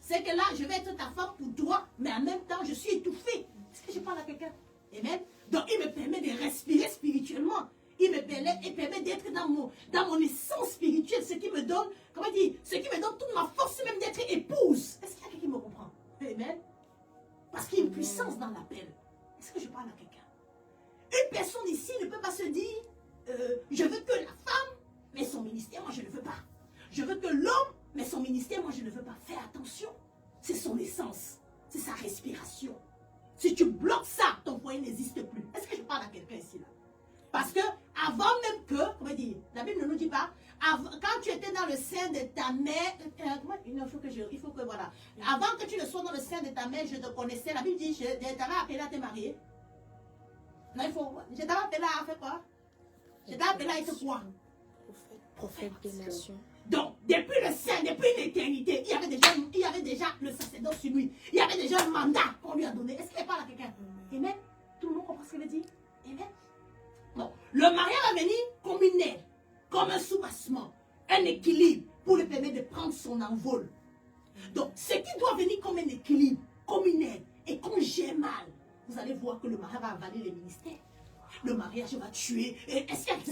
C'est que là, je vais être ta femme pour toi, mais en même temps, je suis étouffée. Est-ce que je parle à quelqu'un? Amen. Donc, il me permet de respirer spirituellement. Il me permet d'être dans mon essence spirituelle, ce qui me donne, comment dire, ce qui me donne toute ma force même d'être épouse. Est-ce qu'il y a quelqu'un qui me comprend? Amen. Parce qu'il y a une puissance dans l'appel. Est-ce que je parle à quelqu'un? Une personne ici ne peut pas se dire, je veux que la femme, mais son ministère, moi je ne veux pas. Je veux que l'homme, mais son ministère, moi je ne veux pas. Fais attention. C'est son essence. C'est sa respiration. Si tu bloques ça, ton foyer n'existe plus. Est-ce que je parle à quelqu'un ici là? Parce que avant même que, comment dire, la Bible ne nous dit pas, quand tu étais dans le sein de ta mère, il faut que voilà, avant que tu ne sois dans le sein de ta mère, je te connaissais. La Bible dit, je t'avais appelé à te marier. Non, je t'avais appelé à faire quoi? Je t'avais appelé à être quoi? Prophète des nations. Donc, depuis le sein, depuis l'éternité, il y avait déjà le sacerdoce sur lui. Il y avait déjà un mandat qu'on lui a donné. Est-ce qu'il parle à quelqu'un? Amen. Tout le monde comprend ce qu'elle dit? Amen. Bon, le mariage va venir comme une aide, comme un soubassement, un équilibre pour lui permettre de prendre son envol. Donc, ce qui doit venir comme un équilibre, comme une aide, et quand j'ai mal, vous allez voir que le mariage va avaler les ministères. Le mariage va tuer. Est-ce que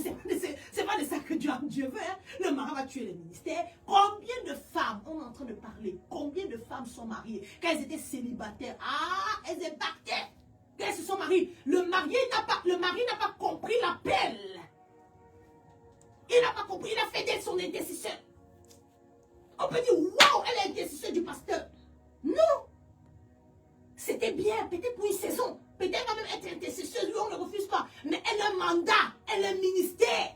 c'est pas de ça que Dieu veut? Hein? Le mariage va tuer les ministères. Combien de femmes, on est en train de parler, combien de femmes sont mariées quand elles étaient célibataires? Ah, elles impactaient. Quand elles se sont mariées, le mari n'a pas compris l'appel. Il n'a pas compris, il a fait d'elle son intercesseur. On peut dire, waouh, elle est intercesseur du pasteur. Non. C'était bien, peut-être pour une saison. Peut-être va même être intercesseuse, lui on ne refuse pas. Mais elle a un mandat, elle a un ministère.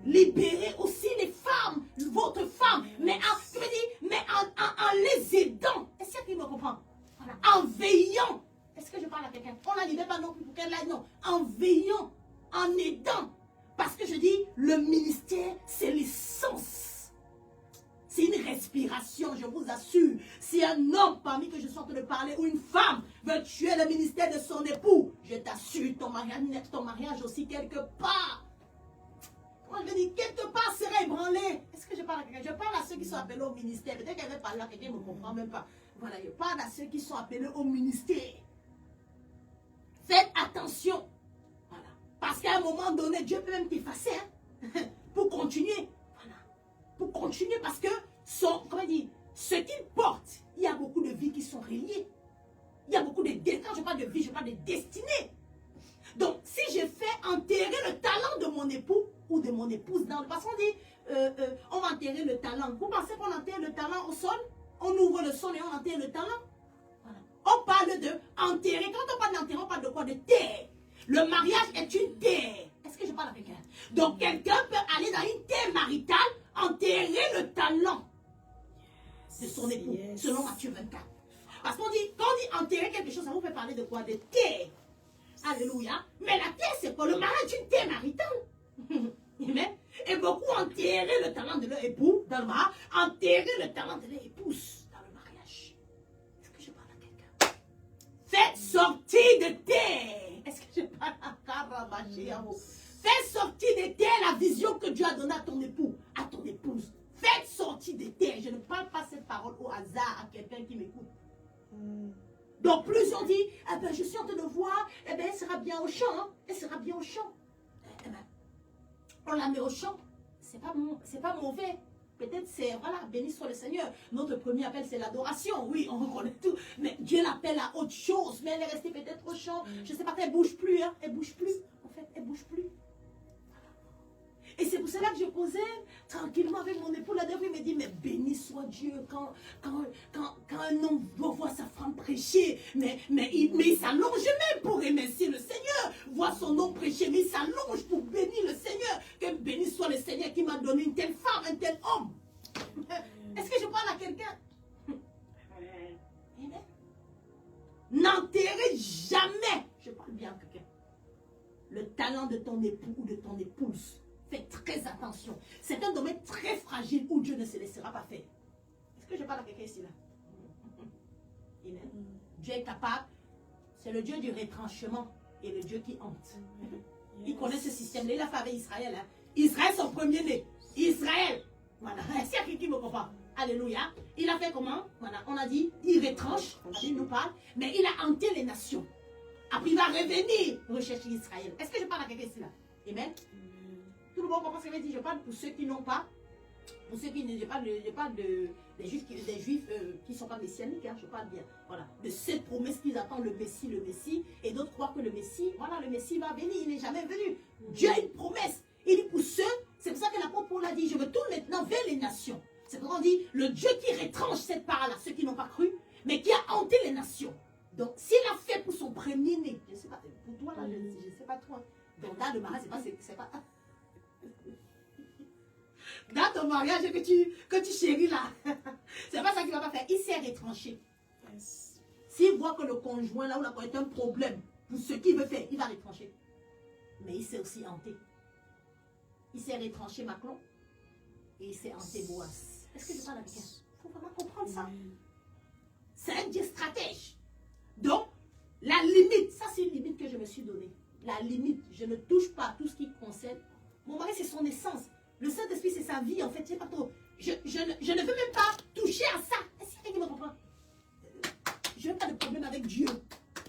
Libérez aussi les femmes, votre femme. Mais en les aidant. Est-ce qu'il me comprend? Voilà. En veillant. Est-ce que je parle à quelqu'un? On ne la libère pas non plus pour qu'elle aille, non. En veillant, en aidant. Parce que je dis, le ministère, c'est l'essence. C'est une respiration, je vous assure. Si un homme parmi que je suis en train de parler ou une femme veut tuer le ministère de son époux, je t'assure, ton mariage aussi quelque part. Moi je veux dire, quelque part sera ébranlé. Est-ce que je parle à quelqu'un? Je parle à ceux qui sont appelés au ministère. Peut-être qu'elle veut parler à quelqu'un, ne me comprend même pas. Voilà, je parle à ceux qui sont appelés au ministère. Faites attention. Voilà. Parce qu'à un moment donné, Dieu peut même t'effacer. Hein, pour continuer. Pour continuer parce que ce qu'il porte, il y a beaucoup de vies qui sont reliées. Il y a beaucoup de destins. Quand je parle de vie, je parle de destinée. Donc, si je fais enterrer le talent de mon époux ou de mon épouse, parce qu'on dit, on va enterrer le talent. Vous pensez qu'on enterre le talent au sol? on ouvre le son et on enterre le talent. Voilà. On parle de enterrer. Quand on parle d'enterrer, on parle de quoi? De terre. Le mariage est une terre. Est-ce que je parle à quelqu'un? Donc quelqu'un peut aller dans une terre maritale, enterrer le talent de son époux, selon Matthieu 24. Parce qu'on dit, quand on dit enterrer quelque chose, ça vous fait parler de quoi? De terre. Alléluia. Mais la terre, c'est quoi? Le mariage est une terre maritale. Amen. Et beaucoup enterrer le talent de leur époux dans le mariage, enterrer le talent de leur épouse dans le mariage. Est-ce que je parle à quelqu'un? Faites sortir de terre. Est-ce que je parle à Karabachéamo? Faites sortir de terre la vision que Dieu a donnée à ton époux, à ton épouse. Faites sortir de terre. Je ne parle pas cette parole au hasard à quelqu'un qui m'écoute. Donc plusieurs disent, eh ben, je suis en train de voir, eh ben, elle sera bien au champ, hein? Elle sera bien au champ. Eh ben, on la met au champ, c'est pas mauvais. Peut-être c'est, voilà, béni soit le Seigneur. Notre premier appel, c'est l'adoration. Oui, on reconnaît tout. Mais Dieu l'appelle à autre chose. Mais elle est restée peut-être au champ. Je ne sais pas, elle ne bouge plus, hein. Elle bouge plus. En fait, elle ne bouge plus. Et c'est pour cela que je posais tranquillement avec mon époux. La dernière, il me dit, mais béni soit Dieu quand un homme voit sa femme prêcher, mais il s'allonge même pour remercier le Seigneur. Voit son homme prêcher, mais il s'allonge pour bénir le Seigneur. Que béni soit le Seigneur qui m'a donné une telle femme, un tel homme. Est-ce que je parle à quelqu'un? N'enterrez jamais, je parle bien à quelqu'un, le talent de ton époux ou de ton épouse. Fais très attention. C'est un domaine très fragile où Dieu ne se laissera pas faire. Est-ce que je parle à quelqu'un ici là? Amen. Dieu est capable. C'est le Dieu du retranchement et le Dieu qui hante. Il connaît ce système-là. Il a fait avec Israël. Hein. Israël, son premier-né. Israël. Voilà. Est-ce qu'il y a quelqu'un qui me comprend? Alléluia. Il a fait comment? Voilà. On a dit, il retranche. Il nous parle. Mais il a hanté les nations. Après, il va revenir rechercher Israël. Est-ce que je parle à quelqu'un ici là? Amen. Tout le monde comprend ce que je dis. Je parle pour ceux qui n'ont pas, pour ceux qui ne parle des juifs qui ne sont pas messianiques. Hein, je parle bien. Voilà. De cette promesse qu'ils attendent le Messie. Et d'autres croient que le Messie, voilà, le Messie va venir. Il n'est jamais venu. Dieu a une promesse. Il dit pour ceux, c'est pour ça que l'apôtre Paul a dit, je me tourne maintenant vers les nations. C'est pour ça qu'on dit, le Dieu qui retranche cette part-là, ceux qui n'ont pas cru, mais qui a hanté les nations. Donc, s'il a fait pour son premier-né, je ne sais pas, pour toi là, je ne sais pas toi. Donc, dans le mariage, c'est pas. Dans ton mariage que tu chéris là, c'est pas ça qu'il va pas faire. Il s'est retranché. Yes. S'il voit que le conjoint là où la est un problème pour ce qu'il veut faire, il va retrancher. Mais il s'est aussi hanté. Il s'est retranché Macron et il s'est hanté Boaz. Est-ce que je parle à quelqu'un? Il faut vraiment comprendre ça. C'est un Dieu stratège. Donc, la limite, ça c'est une limite que je me suis donnée. La limite, je ne touche pas à tout ce qui concerne. Mon mari, c'est son essence. Le Saint-Esprit, c'est sa vie, en fait. Je sais pas trop. Je ne veux même pas toucher à ça. Est-ce qu'il y a quelqu'un qui me comprend? Je n'ai pas de problème avec Dieu.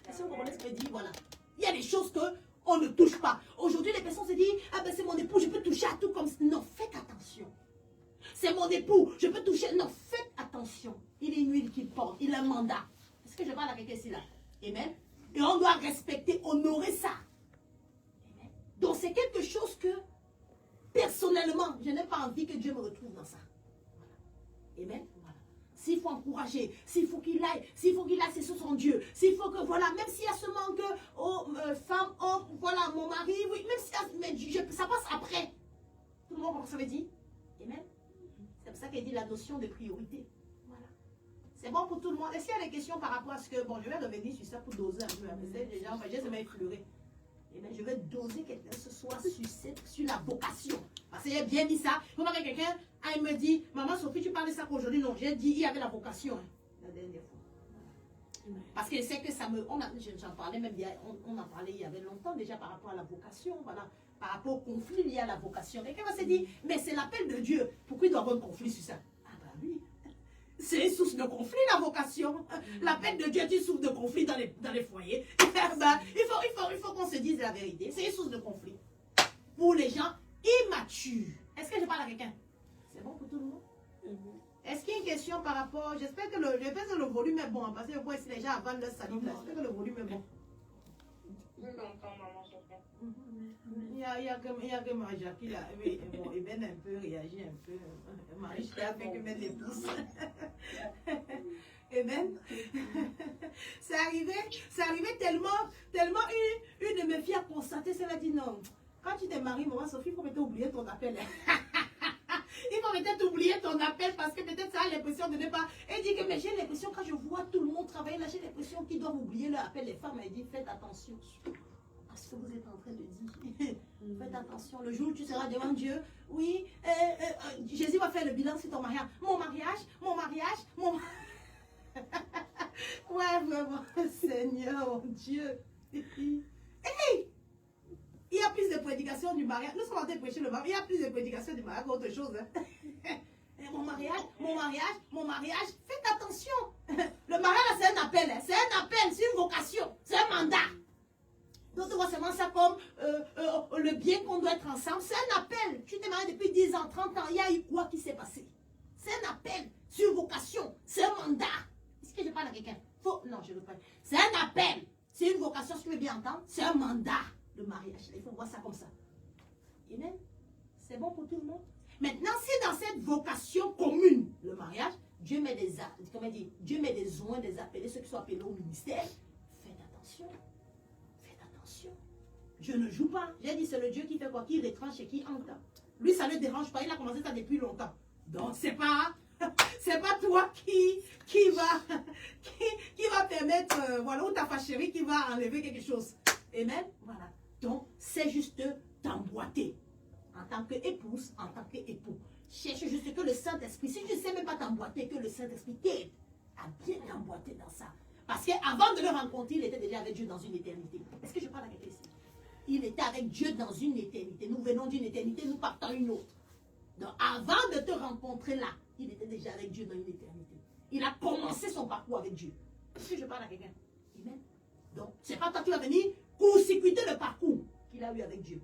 Est-ce que vous comprenez ce que je dis? Voilà. Il y a des choses qu'on ne touche pas. Aujourd'hui, les personnes se disent, ah ben c'est mon époux, je peux toucher à tout comme ça. Non, faites attention. C'est mon époux, je peux toucher. Non, faites attention. Il est une huile qu'il porte, il a un mandat. Est-ce que je parle à quelqu'un ici là? Amen. Et on doit respecter, honorer ça. Amen. Donc c'est quelque chose que personnellement, je n'ai pas envie que Dieu me retrouve dans ça. Voilà. Amen. Voilà. S'il faut encourager, s'il faut qu'il aille, c'est sur son Dieu. S'il faut que, voilà, même s'il y a ce manque, oh, femme, homme, voilà, mon mari, oui, même si ça passe après. Tout le monde comprend ce que ça veut dire? Amen. C'est pour ça qu'il dit la notion de priorité. Voilà. C'est bon pour tout le monde. Est-ce qu'il y a des questions par rapport à ce que, bon, je vais revenir sur ça pour doser un peu. Déjà, j'ai jamais effleuré. Et je vais doser quelqu'un ce soir sur la vocation. Parce qu'il a bien dit ça. Il faut pas que quelqu'un il me dit, maman Sophie, tu parles de ça qu'aujourd'hui. Non, j'ai dit, il y avait la vocation. Hein, la dernière fois. Parce que c'est que ça me. J'en parlais même, on en parlait il y avait longtemps déjà par rapport à la vocation. Voilà. Par rapport au conflit lié à la vocation. Quelqu'un va se dire, mais c'est l'appel de Dieu. Pourquoi il doit y avoir un conflit sur ça? Ah ben oui. C'est une source de conflit, la vocation. L'appel de Dieu est une source de conflit dans les foyers. Il faut qu'on se dise la vérité. C'est une source de conflit. Pour les gens immatures. Est-ce que je parle à quelqu'un? C'est bon pour tout le monde? Est-ce qu'il y a une question par rapport... J'espère que le volume est bon. Parce que vous voyez si les gens avancent leur salut. J'espère que le volume est bon. Il y a que Maja qui a un peu réagi un peu. Marie, je t'ai fait que mettre les pouces. Amen. C'est arrivé tellement une de mes filles a constaté, ça a dit non. Quand tu t'es mariée, maman Sophie, il faut peut-être oublier ton appel. Il faut peut-être oublier ton appel parce que peut-être ça a l'impression de ne pas. Elle dit que mais j'ai l'impression quand je vois tout le monde travailler là, j'ai l'impression qu'ils doivent oublier leur appel. Les femmes, elle dit faites attention à ce que vous êtes en train de dire. Faites attention. Le jour où tu seras devant Dieu, oui, Jésus va faire le bilan sur ton mariage. Mon mariage. Ouais, vraiment, Seigneur, mon Dieu. Hey! Il y a plus de prédications du mariage. Nous sommes en train de prêcher le mariage. Il y a plus de prédications du mariage qu'autre chose. Hein. Mon mariage. Faites attention. Le mariage, c'est un appel. C'est un appel, c'est une vocation. C'est un mandat. D'autres voient seulement ça comme le bien qu'on doit être ensemble. C'est un appel. Tu t'es marié depuis 10 ans, 30 ans. Il y a eu quoi qui s'est passé? C'est un appel. C'est une vocation. C'est un mandat. Est-ce que je parle à quelqu'un? Non, je ne veux pas. C'est un appel. C'est une vocation, si tu veux bien entendre. C'est un mandat. Le mariage, il faut voir ça comme ça. Amen. C'est bon pour tout le monde. Maintenant, si dans cette vocation commune, le mariage, Dieu met des Dieu met des oins, des appelés, ceux qui sont appelés au ministère. Faites attention. Faites attention. Je ne joue pas. J'ai dit, c'est le Dieu qui fait quoi? Qui retranche et qui entend. Lui, ça ne le dérange pas. Il a commencé ça depuis longtemps. Donc, c'est pas toi qui va permettre, voilà, ou ta fâcherie qui va enlever quelque chose. Amen. Voilà. Donc, c'est juste t'emboîter. En tant qu'épouse, en tant qu'époux. Cherche juste que le Saint-Esprit, si tu ne sais même pas t'emboîter, que le Saint-Esprit t'aide à bien t'emboîter dans ça. Parce qu'avant de le rencontrer, il était déjà avec Dieu dans une éternité. Est-ce que je parle à quelqu'un ici? Il était avec Dieu dans une éternité. Nous venons d'une éternité, nous partons à une autre. Donc, avant de te rencontrer là, il était déjà avec Dieu dans une éternité. Il a commencé son parcours avec Dieu. Est-ce que je parle à quelqu'un? Amen. Donc, c'est pas toi qui vas venir court-circuiter le parcours qu'il a eu avec Dieu.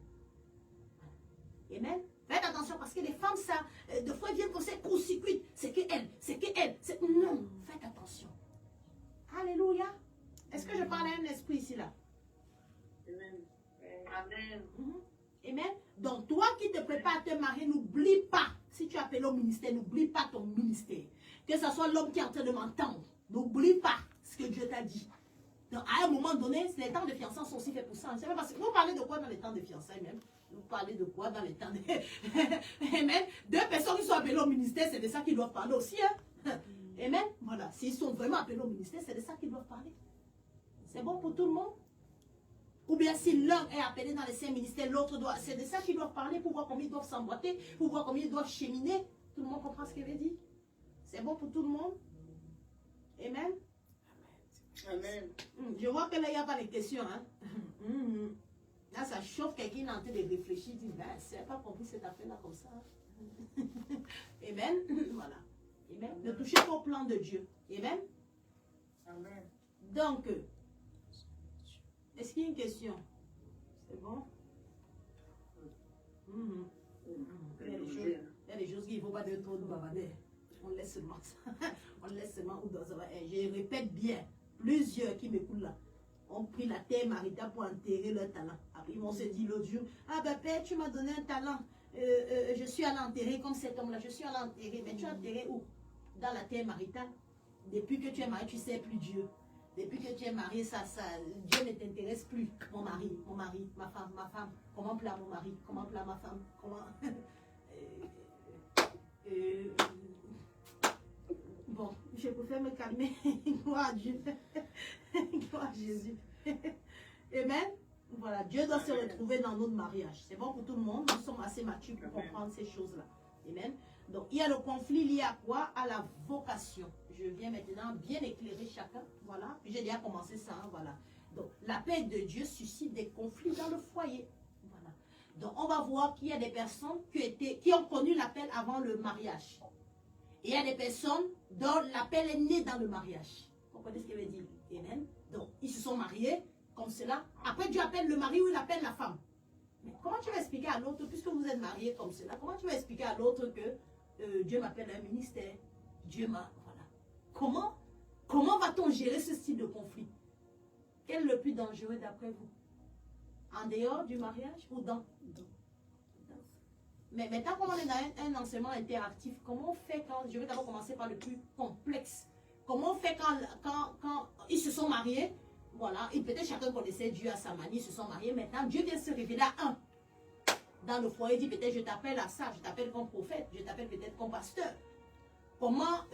Amen. Faites attention parce que les femmes, ça, des fois, viennent pour ces court-circuits. C'est que elle. Non, faites attention. Alléluia. Est-ce que je parle à un esprit ici là? Amen. Amen. Amen. Donc, toi qui te prépares à te marier, n'oublie pas, si tu es appelé au ministère, n'oublie pas ton ministère. Que ce soit l'homme qui est en train de m'entendre. N'oublie pas ce que Dieu t'a dit. Donc, à un moment donné, les temps de fiançailles sont aussi faits pour ça. Parce que vous parlez de quoi dans les temps de fiançailles même? Vous parlez de quoi dans les temps de... Amen. Deux personnes qui sont appelées au ministère, c'est de ça qu'ils doivent parler aussi. Hein? Amen. Voilà. S'ils sont vraiment appelés au ministère, c'est de ça qu'ils doivent parler. C'est bon pour tout le monde? Ou bien si l'un est appelé dans les 5 ministères, l'autre doit... C'est de ça qu'ils doivent parler pour voir comment ils doivent s'emboîter, pour voir comment ils doivent cheminer. Tout le monde comprend ce qu'il veut dire? C'est bon pour tout le monde? Amen. Amen. Je vois que là, il n'y a pas de questions. Hein? Là, ça chauffe quelqu'un en train de réfléchir. Il dit, ben, c'est pas compris cette affaire-là comme ça. Amen. Voilà. Amen. Ne touchez pas au plan de Dieu. Amen. Amen. Donc, est-ce qu'il y a une question? C'est bon? Il y a des choses qu'il ne faut pas de trop de bavarder. On laisse seulement ça. On laisse seulement où dans ça. Je répète bien. Plusieurs qui m'écoutent là ont pris la terre maritale pour enterrer leur talent. Après, ils m'ont se dit l'autre jour, ah ben père, tu m'as donné un talent. Je suis allé enterrer comme cet homme-là. Je suis allé enterrer. Mais tu as enterré où? Dans la terre maritale. Depuis que tu es marié, tu ne sais plus Dieu. Depuis que tu es marié, Dieu ne t'intéresse plus. Mon mari, ma femme. Comment plaire mon mari? Comment plaire ma femme? Comment... Bon, je préfère me calmer. Gloire à Dieu. Gloire à Jésus. Amen. Voilà, Dieu doit se retrouver dans notre mariage. C'est bon pour tout le monde. Nous sommes assez matures pour comprendre ces choses-là. Amen. Donc, il y a le conflit lié à quoi? À la vocation. Je viens maintenant bien éclairer chacun. Voilà. Puis j'ai déjà commencé ça. Hein, voilà. Donc, la paix de Dieu suscite des conflits dans le foyer. Voilà. Donc, on va voir qu'il y a des personnes qui ont connu l'appel avant le mariage. Et il y a des personnes dont l'appel est né dans le mariage. Vous comprenez ce qu'il veut dire? Amen. Donc, ils se sont mariés comme cela. Après, Dieu appelle le mari ou il appelle la femme. Mais comment tu vas expliquer à l'autre, puisque vous êtes mariés comme cela, comment tu vas expliquer à l'autre que Dieu m'appelle à un ministère? Dieu m'a... Voilà. Comment va-t-on gérer ce style de conflit? Quel est le plus dangereux d'après vous? En dehors du mariage ou dans? Mais maintenant, comme on est dans un enseignement interactif, comment on fait quand... Je vais d'abord commencer par le plus complexe. comment on fait quand ils se sont mariés? Voilà, et peut-être chacun connaissait Dieu à sa manière, ils se sont mariés. Maintenant, Dieu vient se révéler à un. Dans le foyer, il dit peut-être je t'appelle à ça, je t'appelle comme prophète, je t'appelle peut-être comme pasteur. Comment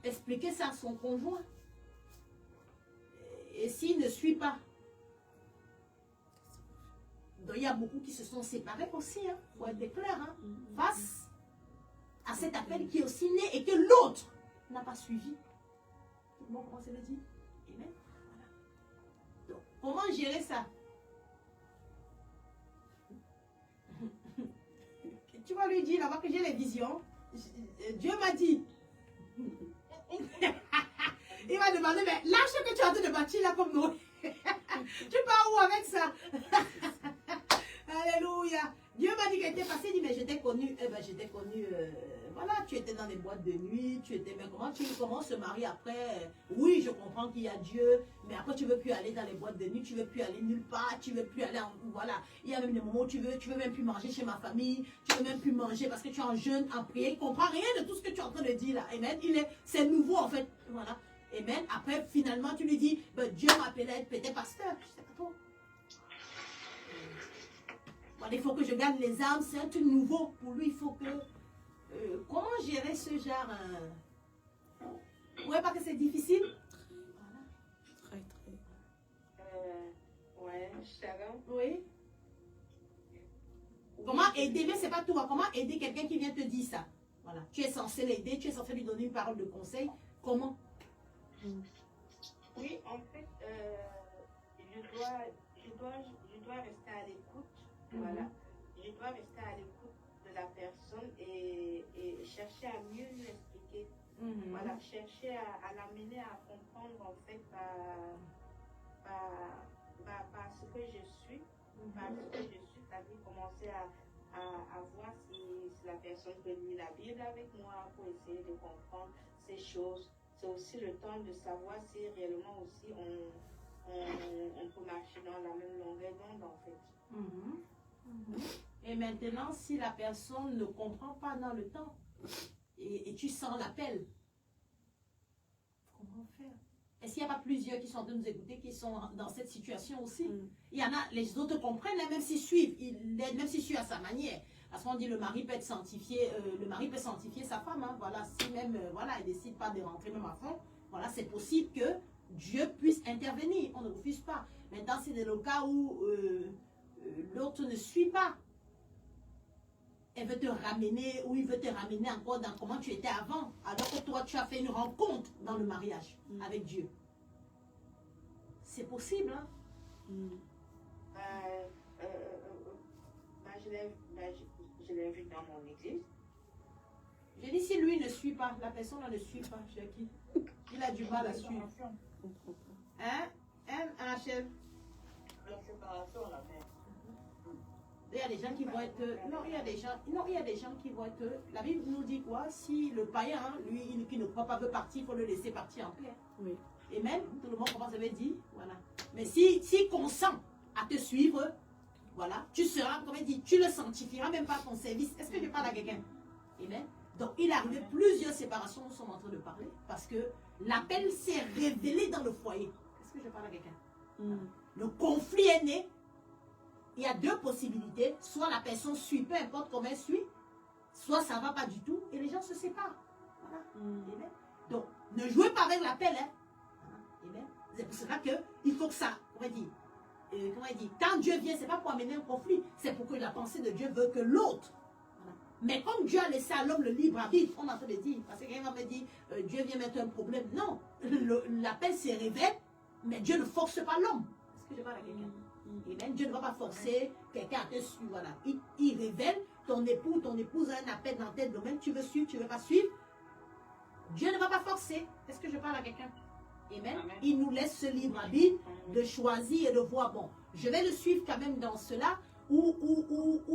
expliquer ça à son conjoint? Et s'il ne suit pas? Donc il y a beaucoup qui se sont séparés aussi, il faut être clair, hein, face à cet appel qui est aussi né et que l'autre n'a pas suivi. Tout le monde commence à le dire. Amen. Voilà. Donc, comment gérer ça? Tu vas lui dire là-bas que j'ai les visions. Dieu m'a dit. Il va demander, mais lâche ce que tu es en train de bâtir là comme nous. Tu pars où avec ça? Alléluia. Dieu m'a dit qu'elle était passée. Il dit, mais j'étais connue. Eh ben, j'étais connue. Voilà, tu étais dans les boîtes de nuit. Tu étais, mais comment se marier après? Oui, je comprends qu'il y a Dieu. Mais après, tu ne veux plus aller dans les boîtes de nuit. Tu ne veux plus aller nulle part. Tu ne veux plus aller en. Voilà. Il y a même des moments où tu veux même plus manger chez ma famille. Tu ne veux même plus manger parce que tu es en jeûne, en prière. Il ne comprend rien de tout ce que tu es en train de dire là. Amen. C'est nouveau en fait. Voilà. Amen. Après, finalement, tu lui dis, ben, Dieu m'appelait peut-être pasteur. Je sais pas trop. Voilà, il faut que je garde les âmes. C'est un truc nouveau pour lui. Il faut que. Comment gérer ce genre? Vous voyez pas que c'est difficile? Voilà. Très, très. Ouais, Sharon. Oui. Comment aider? Mais c'est pas tout. Comment aider quelqu'un qui vient te dire ça? Voilà. Tu es censé l'aider. Tu es censé lui donner une parole de conseil. Comment? Oui, en fait, je dois rester à l'écoute. Voilà. Je dois rester à l'écoute de la personne et chercher à mieux lui expliquer. Voilà, chercher à l'amener à comprendre en fait par ce que je suis. Par ce que je suis, c'est-à-dire commencer à voir si la personne peut lire la Bible avec moi pour essayer de comprendre ces choses. C'est aussi le temps de savoir si réellement aussi on peut marcher dans la même longueur d'onde en fait. Et maintenant, si la personne ne comprend pas dans le temps et tu sens l'appel, comment faire? Est-ce qu'il n'y a pas plusieurs qui sont en train de nous écouter qui sont dans cette situation aussi? Il y en a, les autres comprennent, même s'ils suivent, même s'ils suivent à sa manière. Parce qu'on dit le mari peut être sanctifié, le mari peut sanctifier sa femme. Hein, voilà, si même voilà, elle décide pas de rentrer même à fond, voilà, c'est possible que Dieu puisse intervenir. On ne refuse pas. Maintenant, c'est le cas où l'autre ne suit pas. Elle veut te ramener, ou il veut te ramener encore dans comment tu étais avant, alors que toi, tu as fait une rencontre dans le mariage avec Dieu. C'est possible, hein? Je l'ai vu dans mon église. Je dis, si lui ne suit pas, la personne ne suit pas, chez qui? Il a du mal à suivre. Hein? Rachel? La séparation, la mère. Il y a des gens qui vont être... Non, il y a des gens qui vont être... La Bible nous dit quoi? Si le païen, hein, lui, qui ne croit pas veut partir, il faut le laisser partir en paix. Oui. Et même, tout le monde commence à dire, voilà. Mais s'il consent à te suivre, voilà, tu seras, comme il dit, tu le sanctifieras même pas ton service. Est-ce que je parle à quelqu'un? Amen. Donc, il est arrivé plusieurs séparations, nous sommes en train de parler, parce que l'appel s'est révélé dans le foyer. Est-ce que je parle à quelqu'un? Le conflit est né. Il y a deux possibilités. Soit la personne suit, peu importe comment elle suit, soit ça ne va pas du tout, et les gens se séparent. Voilà. Amen. Donc, ne jouez pas avec l'appel. Hein. Amen. C'est pour cela qu'il faut que ça, comment dire, quand Dieu vient, ce n'est pas pour amener un conflit, c'est pour que la pensée de Dieu veut que l'autre. Voilà. Mais comme Dieu a laissé à l'homme le libre arbitre, on est en train de dire, parce que quelqu'un va me dire, Dieu vient mettre un problème. Non, l'appel se révèle, mais Dieu ne force pas l'homme. Est-ce que je parle à quelqu'un? Amen. Dieu ne va pas forcer quelqu'un à te suivre. Voilà. Il révèle, ton époux, ton épouse a un appel dans tel domaine, tu veux suivre, tu ne veux pas suivre. Dieu ne va pas forcer. Est-ce que je parle à quelqu'un? Amen. Il nous laisse ce libre arbitre de choisir et de voir, bon, je vais le suivre quand même dans cela ou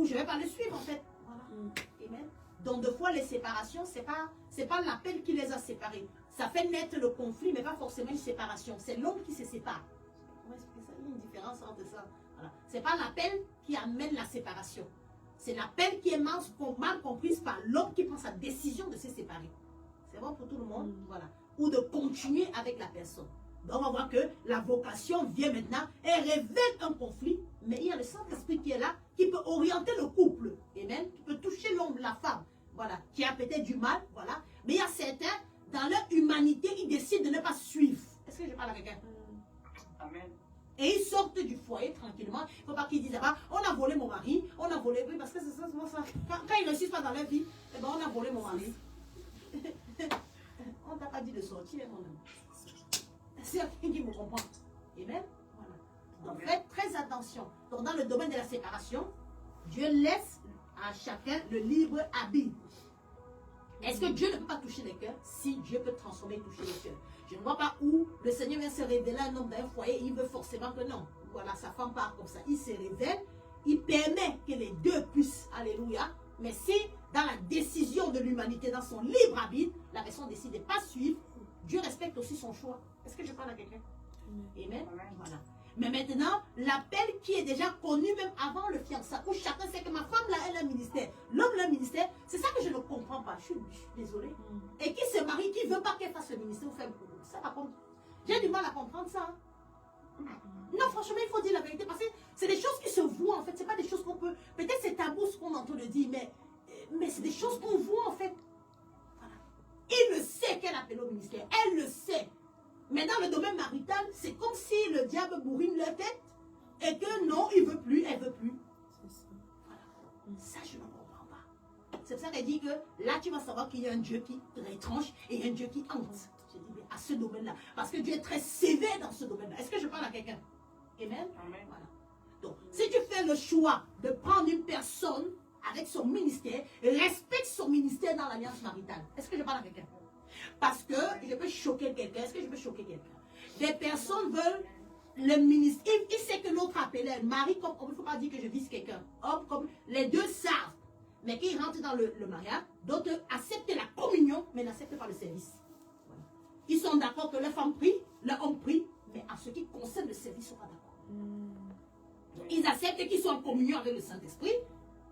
je ne vais pas le suivre en fait. Voilà. Amen. Donc deux fois les séparations, c'est pas l'appel qui les a séparés. Ça fait naître le conflit, mais pas forcément une séparation. C'est l'homme qui se sépare. Comment expliquer ça? Il y a une différence entre ça. Voilà. Ce n'est pas l'appel qui amène la séparation. C'est l'appel qui est mal comprise par l'homme qui prend sa décision de se séparer. C'est bon pour tout le monde? Voilà. ou de continuer avec la personne. Donc on va voir que la vocation vient maintenant et révèle un conflit, mais il y a le Saint-Esprit qui est là, qui peut orienter le couple, amen, qui peut toucher l'homme, la femme, voilà, qui a peut-être du mal, voilà, mais il y a certains, dans leur humanité, ils décident de ne pas suivre. Est-ce que je parle à quelqu'un? Amen. Et ils sortent du foyer tranquillement. Il ne faut pas qu'ils disent, ah, on a volé mon mari, on a volé, oui, parce que c'est ça, ça. Quand ils ne réussissent pas dans leur vie, eh ben, on a volé mon mari. On ne t'a pas dit de sortir, mon ami. C'est quelqu'un qui me comprend. Amen. Voilà. Donc faites très attention. Donc dans le domaine de la séparation, Dieu laisse à chacun le libre arbitre. Est-ce que Dieu ne peut pas toucher les cœurs? Si, Dieu peut transformer et toucher les cœurs. Je ne vois pas où le Seigneur vient se révéler à un homme d'un foyer, il veut forcément que non. Voilà, sa femme part comme ça. Il se révèle, il permet que les deux puissent, alléluia. Mais si, dans la décision de l'humanité, dans son libre arbitre, la personne décide de ne pas suivre, Dieu respecte aussi son choix. Est-ce que je parle à quelqu'un? Amen. Voilà. Mais maintenant, l'appel qui est déjà connu même avant le fiançailles, où chacun sait que ma femme là, elle a un ministère, l'homme a un ministère, c'est ça que je ne comprends pas. Je suis désolée. Et qui se marie, qui ne veut pas qu'elle fasse le ministère, ou faire ça par contre, j'ai du mal à comprendre ça. Non, franchement, il faut dire la vérité, parce que c'est des choses qui se voient en fait, c'est pas des choses qu'on peut, peut-être c'est tabou ce qu'on entend le dire, mais c'est des choses qu'on voit en fait. Voilà. Il le sait qu'elle appelle au ministère, elle le sait. Mais dans le domaine marital, c'est comme si le diable bourrine leur tête et que non, il ne veut plus, elle ne veut plus. Voilà. Ça, je ne comprends pas. C'est pour ça qu'elle dit que là, tu vas savoir qu'il y a un Dieu qui retranche et un Dieu qui hante. Je dis, mais à ce domaine-là. Parce que Dieu est très sévère dans ce domaine-là. Est-ce que je parle à quelqu'un? Amen? Amen. Voilà. Donc, si tu fais le choix de prendre une personne avec son ministère, respecte son ministère dans l'alliance maritale. Est-ce que je parle à quelqu'un? Parce que je peux choquer quelqu'un. Est-ce que je peux choquer quelqu'un? Des personnes veulent le ministère. Il sait que l'autre appelé un mari comme homme. Il ne faut pas dire que je vise quelqu'un. Homme comme les deux savent. Mais qu'ils rentrent dans le mariage, d'autres acceptent la communion, mais n'acceptent pas le service. Voilà. Ils sont d'accord que la femme prie, l'homme prie, mais en ce qui concerne le service, ils ne sont pas d'accord. Ils acceptent qu'ils soient en communion avec le Saint-Esprit.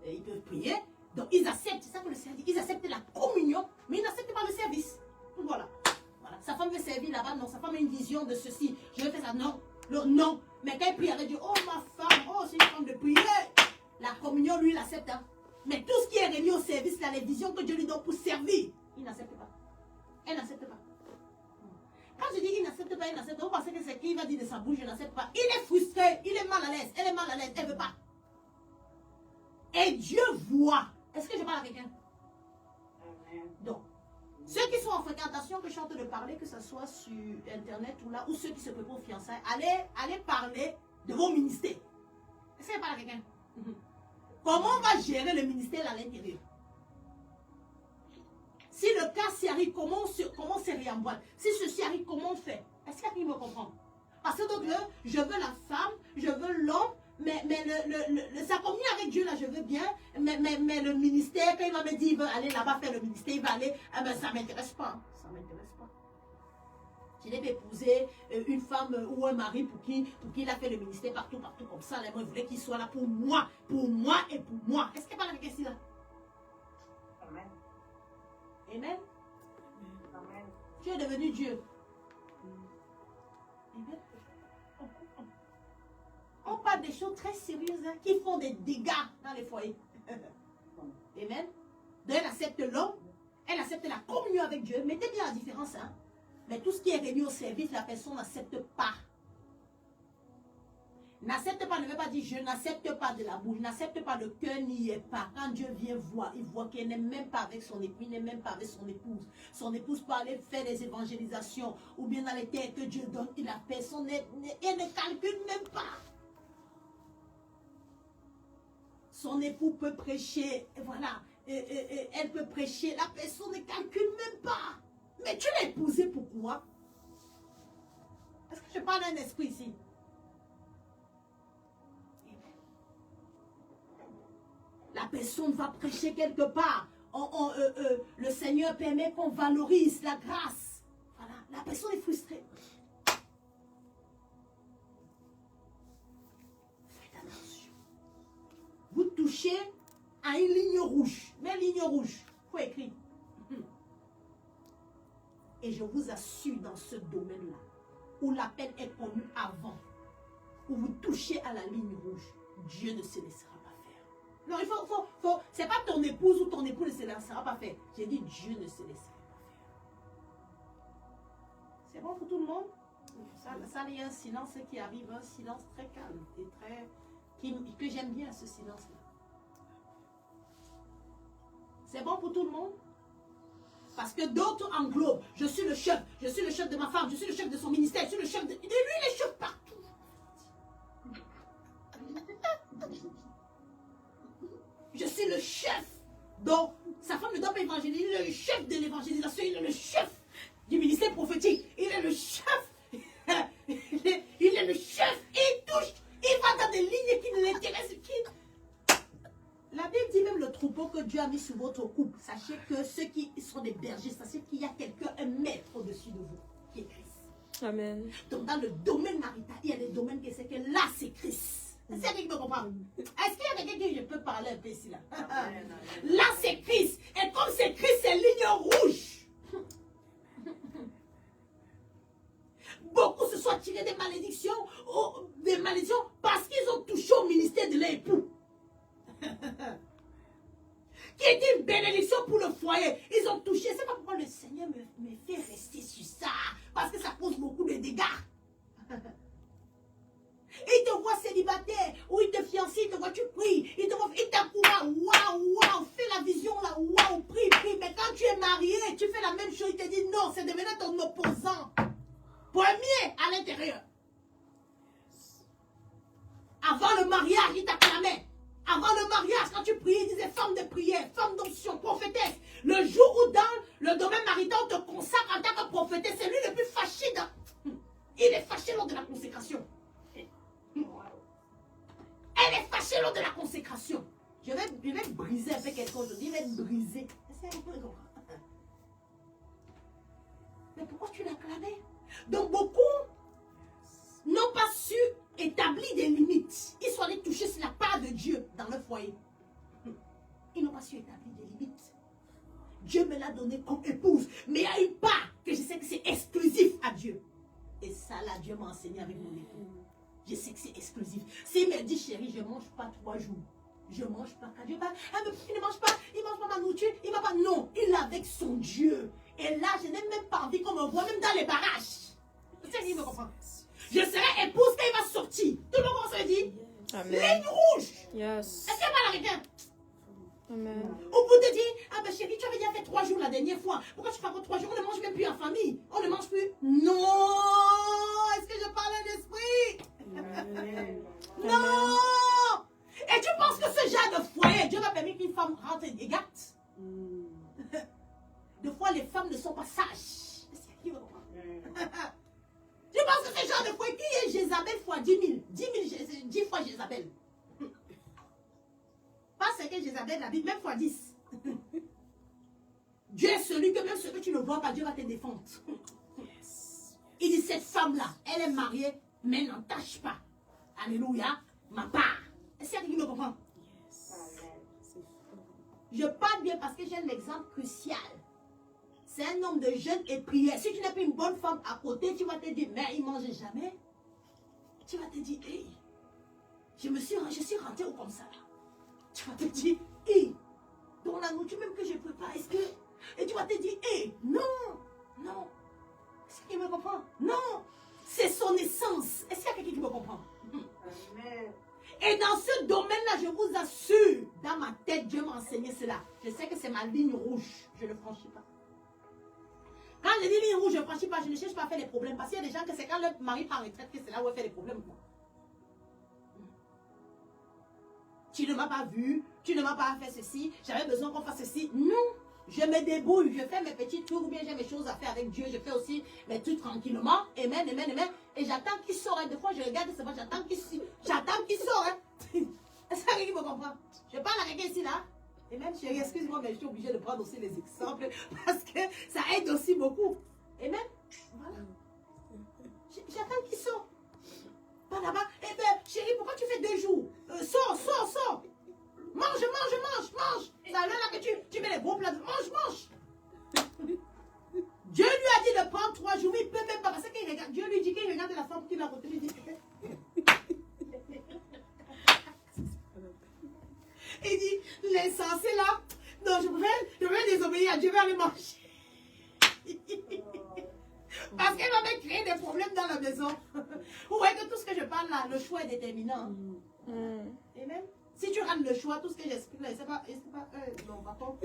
Ils peuvent prier. Donc ils acceptent, c'est ça que le Seigneur dit. Ils acceptent la communion, mais ils n'acceptent pas le service. Voilà. Voilà. Sa femme veut servir là-bas, non. Sa femme a une vision de ceci. Je veux faire ça, non. Non. Mais quand elle prie avec Dieu, oh ma femme, oh c'est une femme de prière. La communion, lui, il accepte. Hein. Mais tout ce qui est remis au service, là, les visions que Dieu lui donne pour servir, il n'accepte pas. Elle n'accepte pas. Quand je dis qu'il n'accepte pas, il n'accepte pas, vous pensez que c'est qui va dire de sa bouche, je n'accepte pas. Il est frustré, il est mal à l'aise, elle est mal à l'aise, elle ne veut pas. Et Dieu voit. Est-ce que je parle à quelqu'un? Donc, ceux qui sont en fréquentation, que je suis en train de parler, que ce soit sur Internet ou là, ou ceux qui se préparent aux fiançailles, allez parler de vos ministères. Est-ce que je parle à quelqu'un? Comment on va gérer le ministère à l'intérieur? Si le cas s'y arrive, comment on se réemboîte? Si ceci arrive, comment on fait? Est-ce qu'il y a qui me comprend? Parce que donc, je veux la femme, je veux l'homme, mais ça communion avec Dieu, là, je veux bien, mais le ministère, quand il va me dire, il veut aller là-bas faire le ministère, il va aller, eh ben, ça ne m'intéresse pas. Ça ne m'intéresse pas. Je n'ai pas épousé une femme ou un mari pour qui il a fait le ministère partout comme ça. Là, moi, je voulais qu'il soit là pour moi et pour moi. Est-ce qu'il n'y a pas la question là? Amen. Amen. Amen. Tu es devenu Dieu. Amen. On parle des choses très sérieuses hein, qui font des dégâts dans les foyers. Amen. Donc elle accepte l'homme, elle accepte la communion avec Dieu. Mettez bien la différence. Hein. Mais tout ce qui est remis au service, la personne n'accepte pas. N'accepte pas ne veut pas dire je n'accepte pas de la bouche, n'accepte pas, le cœur n'y est pas. Quand Dieu vient voir, il voit qu'elle n'est même pas avec son époux, il n'est même pas avec son épouse. Son épouse peut aller faire des évangélisations ou bien dans les terres que Dieu donne, la personne elle ne calcule même pas. Son époux peut prêcher, voilà, elle peut prêcher, la personne ne calcule même pas. Mais tu l'as épousé pourquoi? Est-ce que je parle d'un esprit ici? La personne va prêcher quelque part. Le Seigneur permet qu'on valorise la grâce. Voilà, la personne est frustrée. Faites attention. Vous touchez à une ligne rouge. Mais ligne rouge, il faut écrire. Et Et je vous assure, dans ce domaine-là, où la peine est connue avant, où vous touchez à la ligne rouge, Dieu ne se laissera pas faire. Non, il faut c'est pas ton épouse ou ton époux ne se laissera pas faire. J'ai dit Dieu ne se laissera pas faire. C'est bon pour tout le monde? Ça, il y a un silence qui arrive, un silence très calme et très... que j'aime bien ce silence-là. C'est bon pour tout le monde? Parce que d'autres englobent. Je suis le chef de ma femme, je suis le chef de son ministère, je suis le chef de... Et lui, il est chef partout. Je suis le chef. Donc, sa femme ne doit pas évangéliser. Il est le chef de l'évangélisation. Il est le chef du ministère prophétique. Il est le chef. Il est le chef. Il touche. Il va dans des lignes qui ne l'intéressent. La Bible dit même le troupeau que Dieu a mis sur votre couple. Sachez que ceux qui sont des bergers, sachez qu'il y a quelqu'un, un maître au-dessus de vous, qui est Christ. Amen. Donc dans le domaine marital, il y a des domaines qui c'est que là, c'est Christ. C'est quelqu'un qui me comprend. Est-ce qu'il y a quelqu'un qui je peux parler un peu ici là? Là, c'est Christ. Et comme c'est Christ, c'est ligne rouge. Beaucoup se sont tirés des malédictions parce qu'ils ont touché au ministère de leur époux. Qui était une bénédiction pour le foyer. Ils ont touché. C'est pas pourquoi le Seigneur me fait rester sur ça. Parce que ça cause beaucoup de dégâts. Il te voit célibataire ou il te fiancé, il te voit tu pries. Il t'encourage. Waouh, waouh, fais la vision là. Waouh, prie. Mais quand tu es marié, tu fais la même chose. Il te dit non, c'est devenu ton opposant. Premier à l'intérieur. Avant le mariage, il t'acclamait. Avant le mariage, quand tu priais, il disait femme de prière, femme d'onction, prophétesse. Le jour où dans le domaine marital, on te consacre en tant que prophétesse, c'est lui le plus fâché. Il est fâché lors de la consécration. Elle est fâchée lors de la consécration. Je vais briser avec quelque chose. Je vais briser. Mais pourquoi tu l'as clamé? Donc beaucoup n'ont pas su établir des limites. Ils sont allés toucher sur la part de Dieu dans leur foyer. Ils n'ont pas su établir des limites. Dieu me l'a donné comme épouse. Mais il y a une part que je sais que c'est exclusif à Dieu. Et ça là, Dieu m'a enseigné avec mon époux. Je sais que c'est exclusif. S'il me dit, chérie, je ne mange pas 3 jours. Je ne mange pas 4 jours. Ah, mais il ne mange pas. Il ne mange pas ma nourriture. Il ne va pas. Non, il est avec son Dieu. Et là, je n'ai même pas envie qu'on me voit, même dans les barrages. Il me comprend. Je serai épouse quand il va sortir. Tout le monde se dit. Ligne rouge. Yes. Est-ce qu'elle va l'arrêter? Amen. Au bout de dire, ah ben chérie, tu avais déjà fait 3 jours la dernière fois. Pourquoi tu fais encore 3 jours? On ne mange même plus en famille. On ne mange plus. Non. Est-ce que je parle à l'esprit? Non. Et tu penses que ce genre de foyer, Dieu va permettre qu'une femme rentre et gâte? Des fois, les femmes ne sont pas sages. Est-ce qu'il va comprendre? Tu penses que ce genre de foyer, qui est Jézabel fois 10 000? 10 fois Jézabel. Pas ce que Jézabel la Bible, même fois 10. Dieu est celui que même ce que tu ne vois pas, Dieu va te défendre. Il dit, cette femme-là, elle est mariée, mais n'entache pas. Alléluia, ma part. Est-ce qu'il me comprend? Je parle bien parce que j'ai un exemple crucial. C'est un homme de jeûne et prière. Si tu n'as pas une bonne femme à côté, tu vas te dire, mais il ne mange jamais. Tu vas te dire, hey, je suis rentré comme ça. Tu vas te dire, hey, dans la nourriture même que je prépare, est-ce que... Et tu vas te dire, hey, non, non. Est-ce qu'il me comprend? Non, c'est son essence. Est-ce qu'il y a quelqu'un qui me comprend? Amen. Et dans ce domaine-là, je vous assure, dans ma tête, Dieu m'a enseigné cela. Je sais que c'est ma ligne rouge. Je ne franchis pas. Quand je dis ligne rouge, je ne franchis pas. Je ne cherche pas à faire des problèmes. Parce qu'il y a des gens que c'est quand leur mari part en retraite que c'est là où elle fait des problèmes. Tu ne m'as pas vu. Tu ne m'as pas fait ceci. J'avais besoin qu'on fasse ceci. Non. Je me débrouille. Je fais mes petits tours. Ou bien j'ai mes choses à faire avec Dieu. Je fais aussi mes trucs tranquillement. Amen, amen, amen. Et j'attends qu'il sorte. Des fois, je regarde c'est bon. J'attends qu'il sorte. Est-ce que quelqu'un me comprend? Je parle à quelqu'un ici, là. Et même, chérie, excuse-moi, mais je suis obligée de prendre aussi les exemples. Parce que ça aide aussi beaucoup. Amen. Voilà. J'attends qu'il sorte. Pas là-bas. Eh bien, chérie, pourquoi tu fais 2 jours? Sors. Mange. C'est là que tu mets les gros plats. Mange. Dieu lui a dit de insensé là. Non, je vais désobéir à Dieu, je vais aller manger. Parce qu'elle va me créer des problèmes dans la maison. Vous voyez que tout ce que je parle là, le choix est déterminant. Et même, si tu rates le choix, tout ce que j'explique là, c'est pas non, par contre,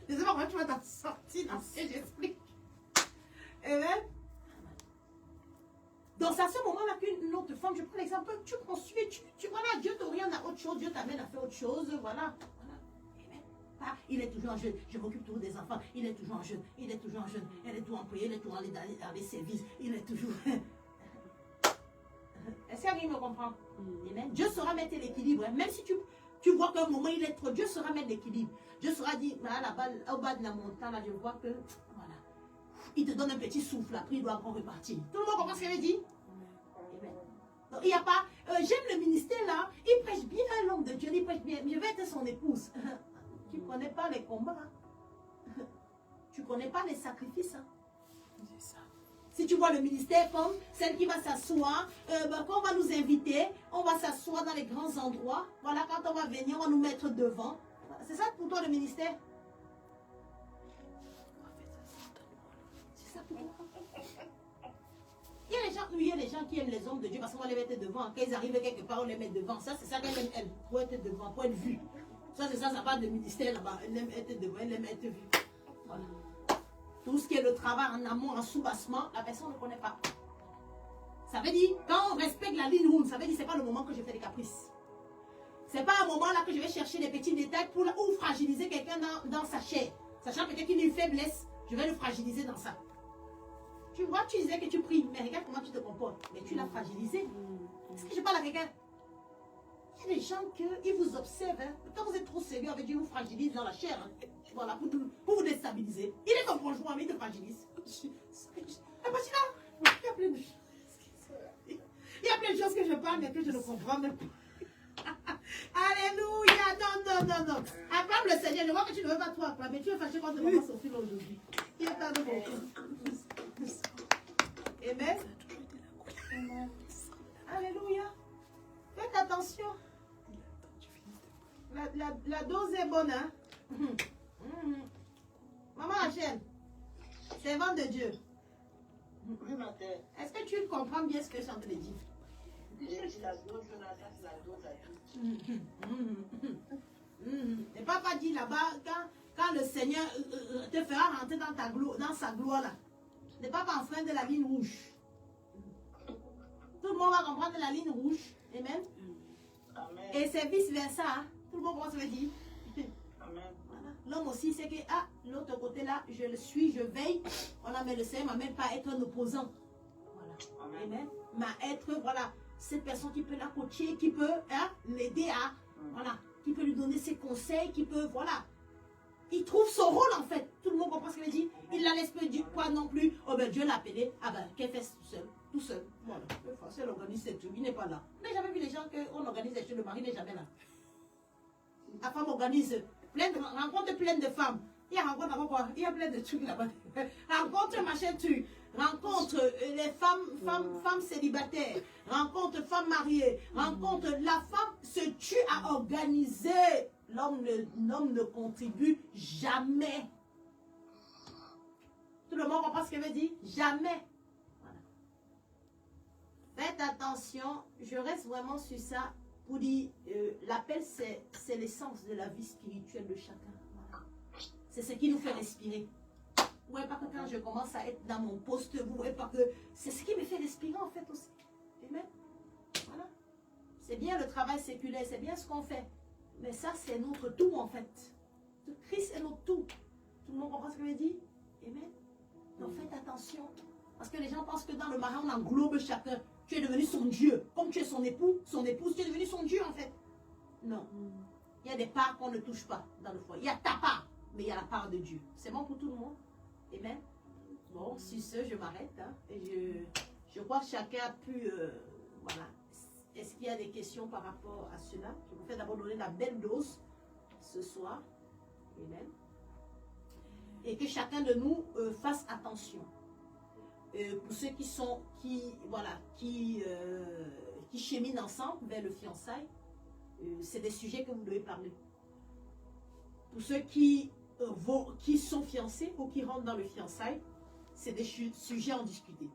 je ne sais pas comment tu vas t'en sortir dans ce que j'explique. Et même, donc c'est à ce moment-là qu'une autre femme, je prends l'exemple, tu construis, voilà, Dieu t'oriente à autre chose, Dieu t'amène à faire autre chose, voilà. Ah, il est toujours jeune, je m'occupe toujours des enfants, il est toujours jeune, elle est toujours employée, elle est toujours dans les services, il est toujours... Est-ce qu'elle me comprend? Amen. Dieu saura mettre l'équilibre, hein. Même si tu vois qu'à un moment il est trop, Dieu saura mettre l'équilibre. Dieu saura dire, là-bas, au bas de la montagne, là, je vois que, voilà, il te donne un petit souffle, après il doit encore repartir. Tout le monde comprend ce qu'elle dit? Amen. Donc, il n'y a pas, j'aime le ministère là, il prêche bien l'homme de Dieu, il prêche bien, je vais être son épouse. Tu ne connais pas les combats. Hein. Tu ne connais pas les sacrifices. Hein. C'est ça. Si tu vois le ministère comme celle qui va s'asseoir, quand on va nous inviter, on va s'asseoir dans les grands endroits. Voilà, quand on va venir, on va nous mettre devant. C'est ça pour toi le ministère? C'est ça pour toi? Il y a des gens qui aiment les hommes de Dieu parce qu'on va les mettre devant. Quand ils arrivent quelque part, on les met devant. Ça, c'est ça qu'elle aime, elle, pour être devant, pour être vue. Ça, c'est ça, ça va de ministère là-bas. Elle aime être devant, elle aime être vue. Voilà. Tout ce qui est le travail en amont, en sous-bassement, la personne ne connaît pas. Ça veut dire, quand on respecte la ligne rouge, ça veut dire que ce n'est pas le moment que je fais des caprices. Ce n'est pas un moment là que je vais chercher des petits détails pour ou fragiliser quelqu'un dans sa chair. Sachant peut-être qu'il a une faiblesse, je vais le fragiliser dans ça. Tu vois, tu disais que tu pries, mais regarde comment tu te comportes. Mais tu l'as fragilisé. Est-ce que je parle à quelqu'un? Il y a des gens qui vous observent. Hein. Quand vous êtes trop sérieux avec Dieu, vous fragilise dans la chair. Hein. Voilà, pour vous déstabiliser. Il est ton conjoint, mais il te fragilise. Il y a plein de choses que je parle, mais que je ne comprends même pas. Alléluia. Non. Acclame le Seigneur. Je vois que tu ne veux pas trop acclamer. Tu es fâché contre maman Sophie aujourd'hui. Il est pas de bon. Amen. Alléluia. Faites attention. La dose est bonne, hein? Maman Hachem, servant de Dieu. Oui, ma tête. Est-ce que tu comprends bien ce que je suis en train de dire? J'ai dit la dose, Jonathan, c'est la dose à tout. Le papa dit là-bas, quand le Seigneur te fera rentrer dans sa gloire, là, ne pas enfreindre la ligne rouge. Tout le monde va comprendre la ligne rouge. Amen. Amen. Et c'est vice-versa. Hein? Tout le monde va se dire. Amen. Voilà. L'homme aussi, c'est que, l'autre côté là, je le suis, je veille. Voilà, mais le Seigneur ne m'a même pas être un opposant. Voilà. Amen. Mais être, voilà, cette personne qui peut la coacher, qui peut l'aider à, voilà, qui peut lui donner ses conseils, qui peut, voilà. Il trouve son rôle en fait. Tout le monde comprend ce qu'il dit. Il la laisse pas dire quoi non plus. Oh ben Dieu l'a appelé. Ah ben qu'elle fait tout seul. Voilà. Elle organise ses trucs. Il n'est pas là. Vous n'avez jamais vu les gens qu'on organise des choses, le mari n'est jamais là. La femme organise rencontre plein de femmes. Il y a rencontre avant quoi? Il y a plein de trucs là-bas. Rencontre machin truc. Rencontre les femmes célibataires. Rencontre femmes mariées. Rencontre la femme se tue à organiser. L'homme ne contribue jamais. Tout le monde comprend ce que veut dire? Jamais. Voilà. Faites attention. Je reste vraiment sur ça pour dire l'appel, c'est l'essence de la vie spirituelle de chacun. Voilà. C'est ce qui nous fait respirer. Vous voyez pas que quand je commence à être dans mon poste, vous voyez pas que c'est ce qui me fait respirer en fait aussi. Amen. Voilà. C'est bien le travail séculaire, c'est bien ce qu'on fait. Mais ça, c'est notre tout en fait. Christ est notre tout. Tout le monde comprend ce que je veux dire? Amen. Donc faites attention. Parce que les gens pensent que dans le mariage, on englobe chacun. Tu es devenu son Dieu. Comme tu es son époux, son épouse, tu es devenu son Dieu en fait. Non. Il y a des parts qu'on ne touche pas dans le foyer. Il y a ta part, mais il y a la part de Dieu. C'est bon pour tout le monde? Amen. Bon, sur ce, je m'arrête. Hein, et je crois que chacun a pu... voilà. Est-ce qu'il y a des questions par rapport à cela? Je vous fais d'abord donner la belle dose ce soir. Amen. Et que chacun de nous fasse attention. Pour ceux qui cheminent ensemble vers le fiançailles, c'est des sujets que vous devez parler. Pour ceux qui sont fiancés ou qui rentrent dans le fiançailles, c'est des sujets à en discuter.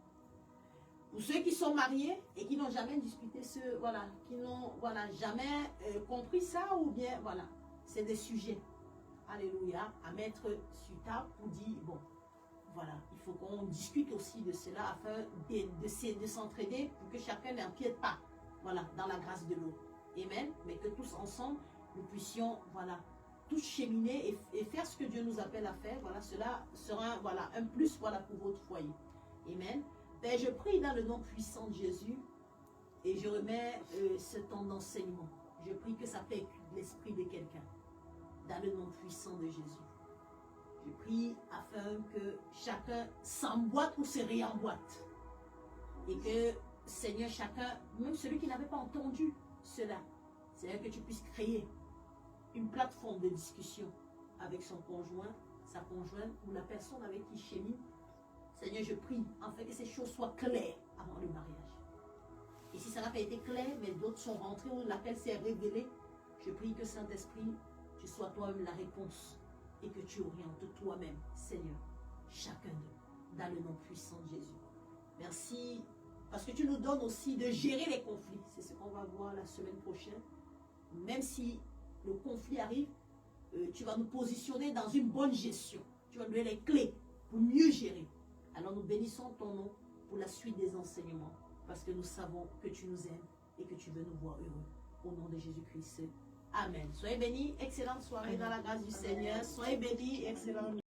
Pour ceux qui sont mariés et qui n'ont jamais discuté qui n'ont jamais compris ça, ou bien voilà, c'est des sujets, alléluia, à mettre sur table pour dire, bon, voilà, il faut qu'on discute aussi de cela afin de s'entraider pour que chacun n'empiète pas, voilà, dans la grâce de l'autre. Amen. Mais que tous ensemble, nous puissions, voilà, tous cheminer et faire ce que Dieu nous appelle à faire. Voilà, cela sera un plus pour votre foyer. Amen. Père, je prie dans le nom puissant de Jésus et je remets ce temps d'enseignement. Je prie que ça percute l'esprit de quelqu'un dans le nom puissant de Jésus. Je prie afin que chacun s'emboîte ou se réemboîte. Et que, Seigneur, chacun, même celui qui n'avait pas entendu cela, Seigneur, que tu puisses créer une plateforme de discussion avec son conjoint, sa conjointe ou la personne avec qui il chemine. Seigneur, je prie afin que ces choses soient claires avant le mariage. Et si ça n'a pas été clair, mais d'autres sont rentrés ou l'appel s'est révélé, je prie que Saint-Esprit, tu sois toi-même la réponse et que tu orientes toi-même, Seigneur, chacun d'eux, dans le nom puissant de Jésus. Merci, parce que tu nous donnes aussi de gérer les conflits. C'est ce qu'on va voir la semaine prochaine. Même si le conflit arrive, tu vas nous positionner dans une bonne gestion. Tu vas nous donner les clés pour mieux gérer. Alors nous bénissons ton nom pour la suite des enseignements, parce que nous savons que tu nous aimes et que tu veux nous voir heureux. Au nom de Jésus-Christ. Amen. Soyez bénis. Excellente soirée dans la grâce du Seigneur. Soyez bénis. Excellente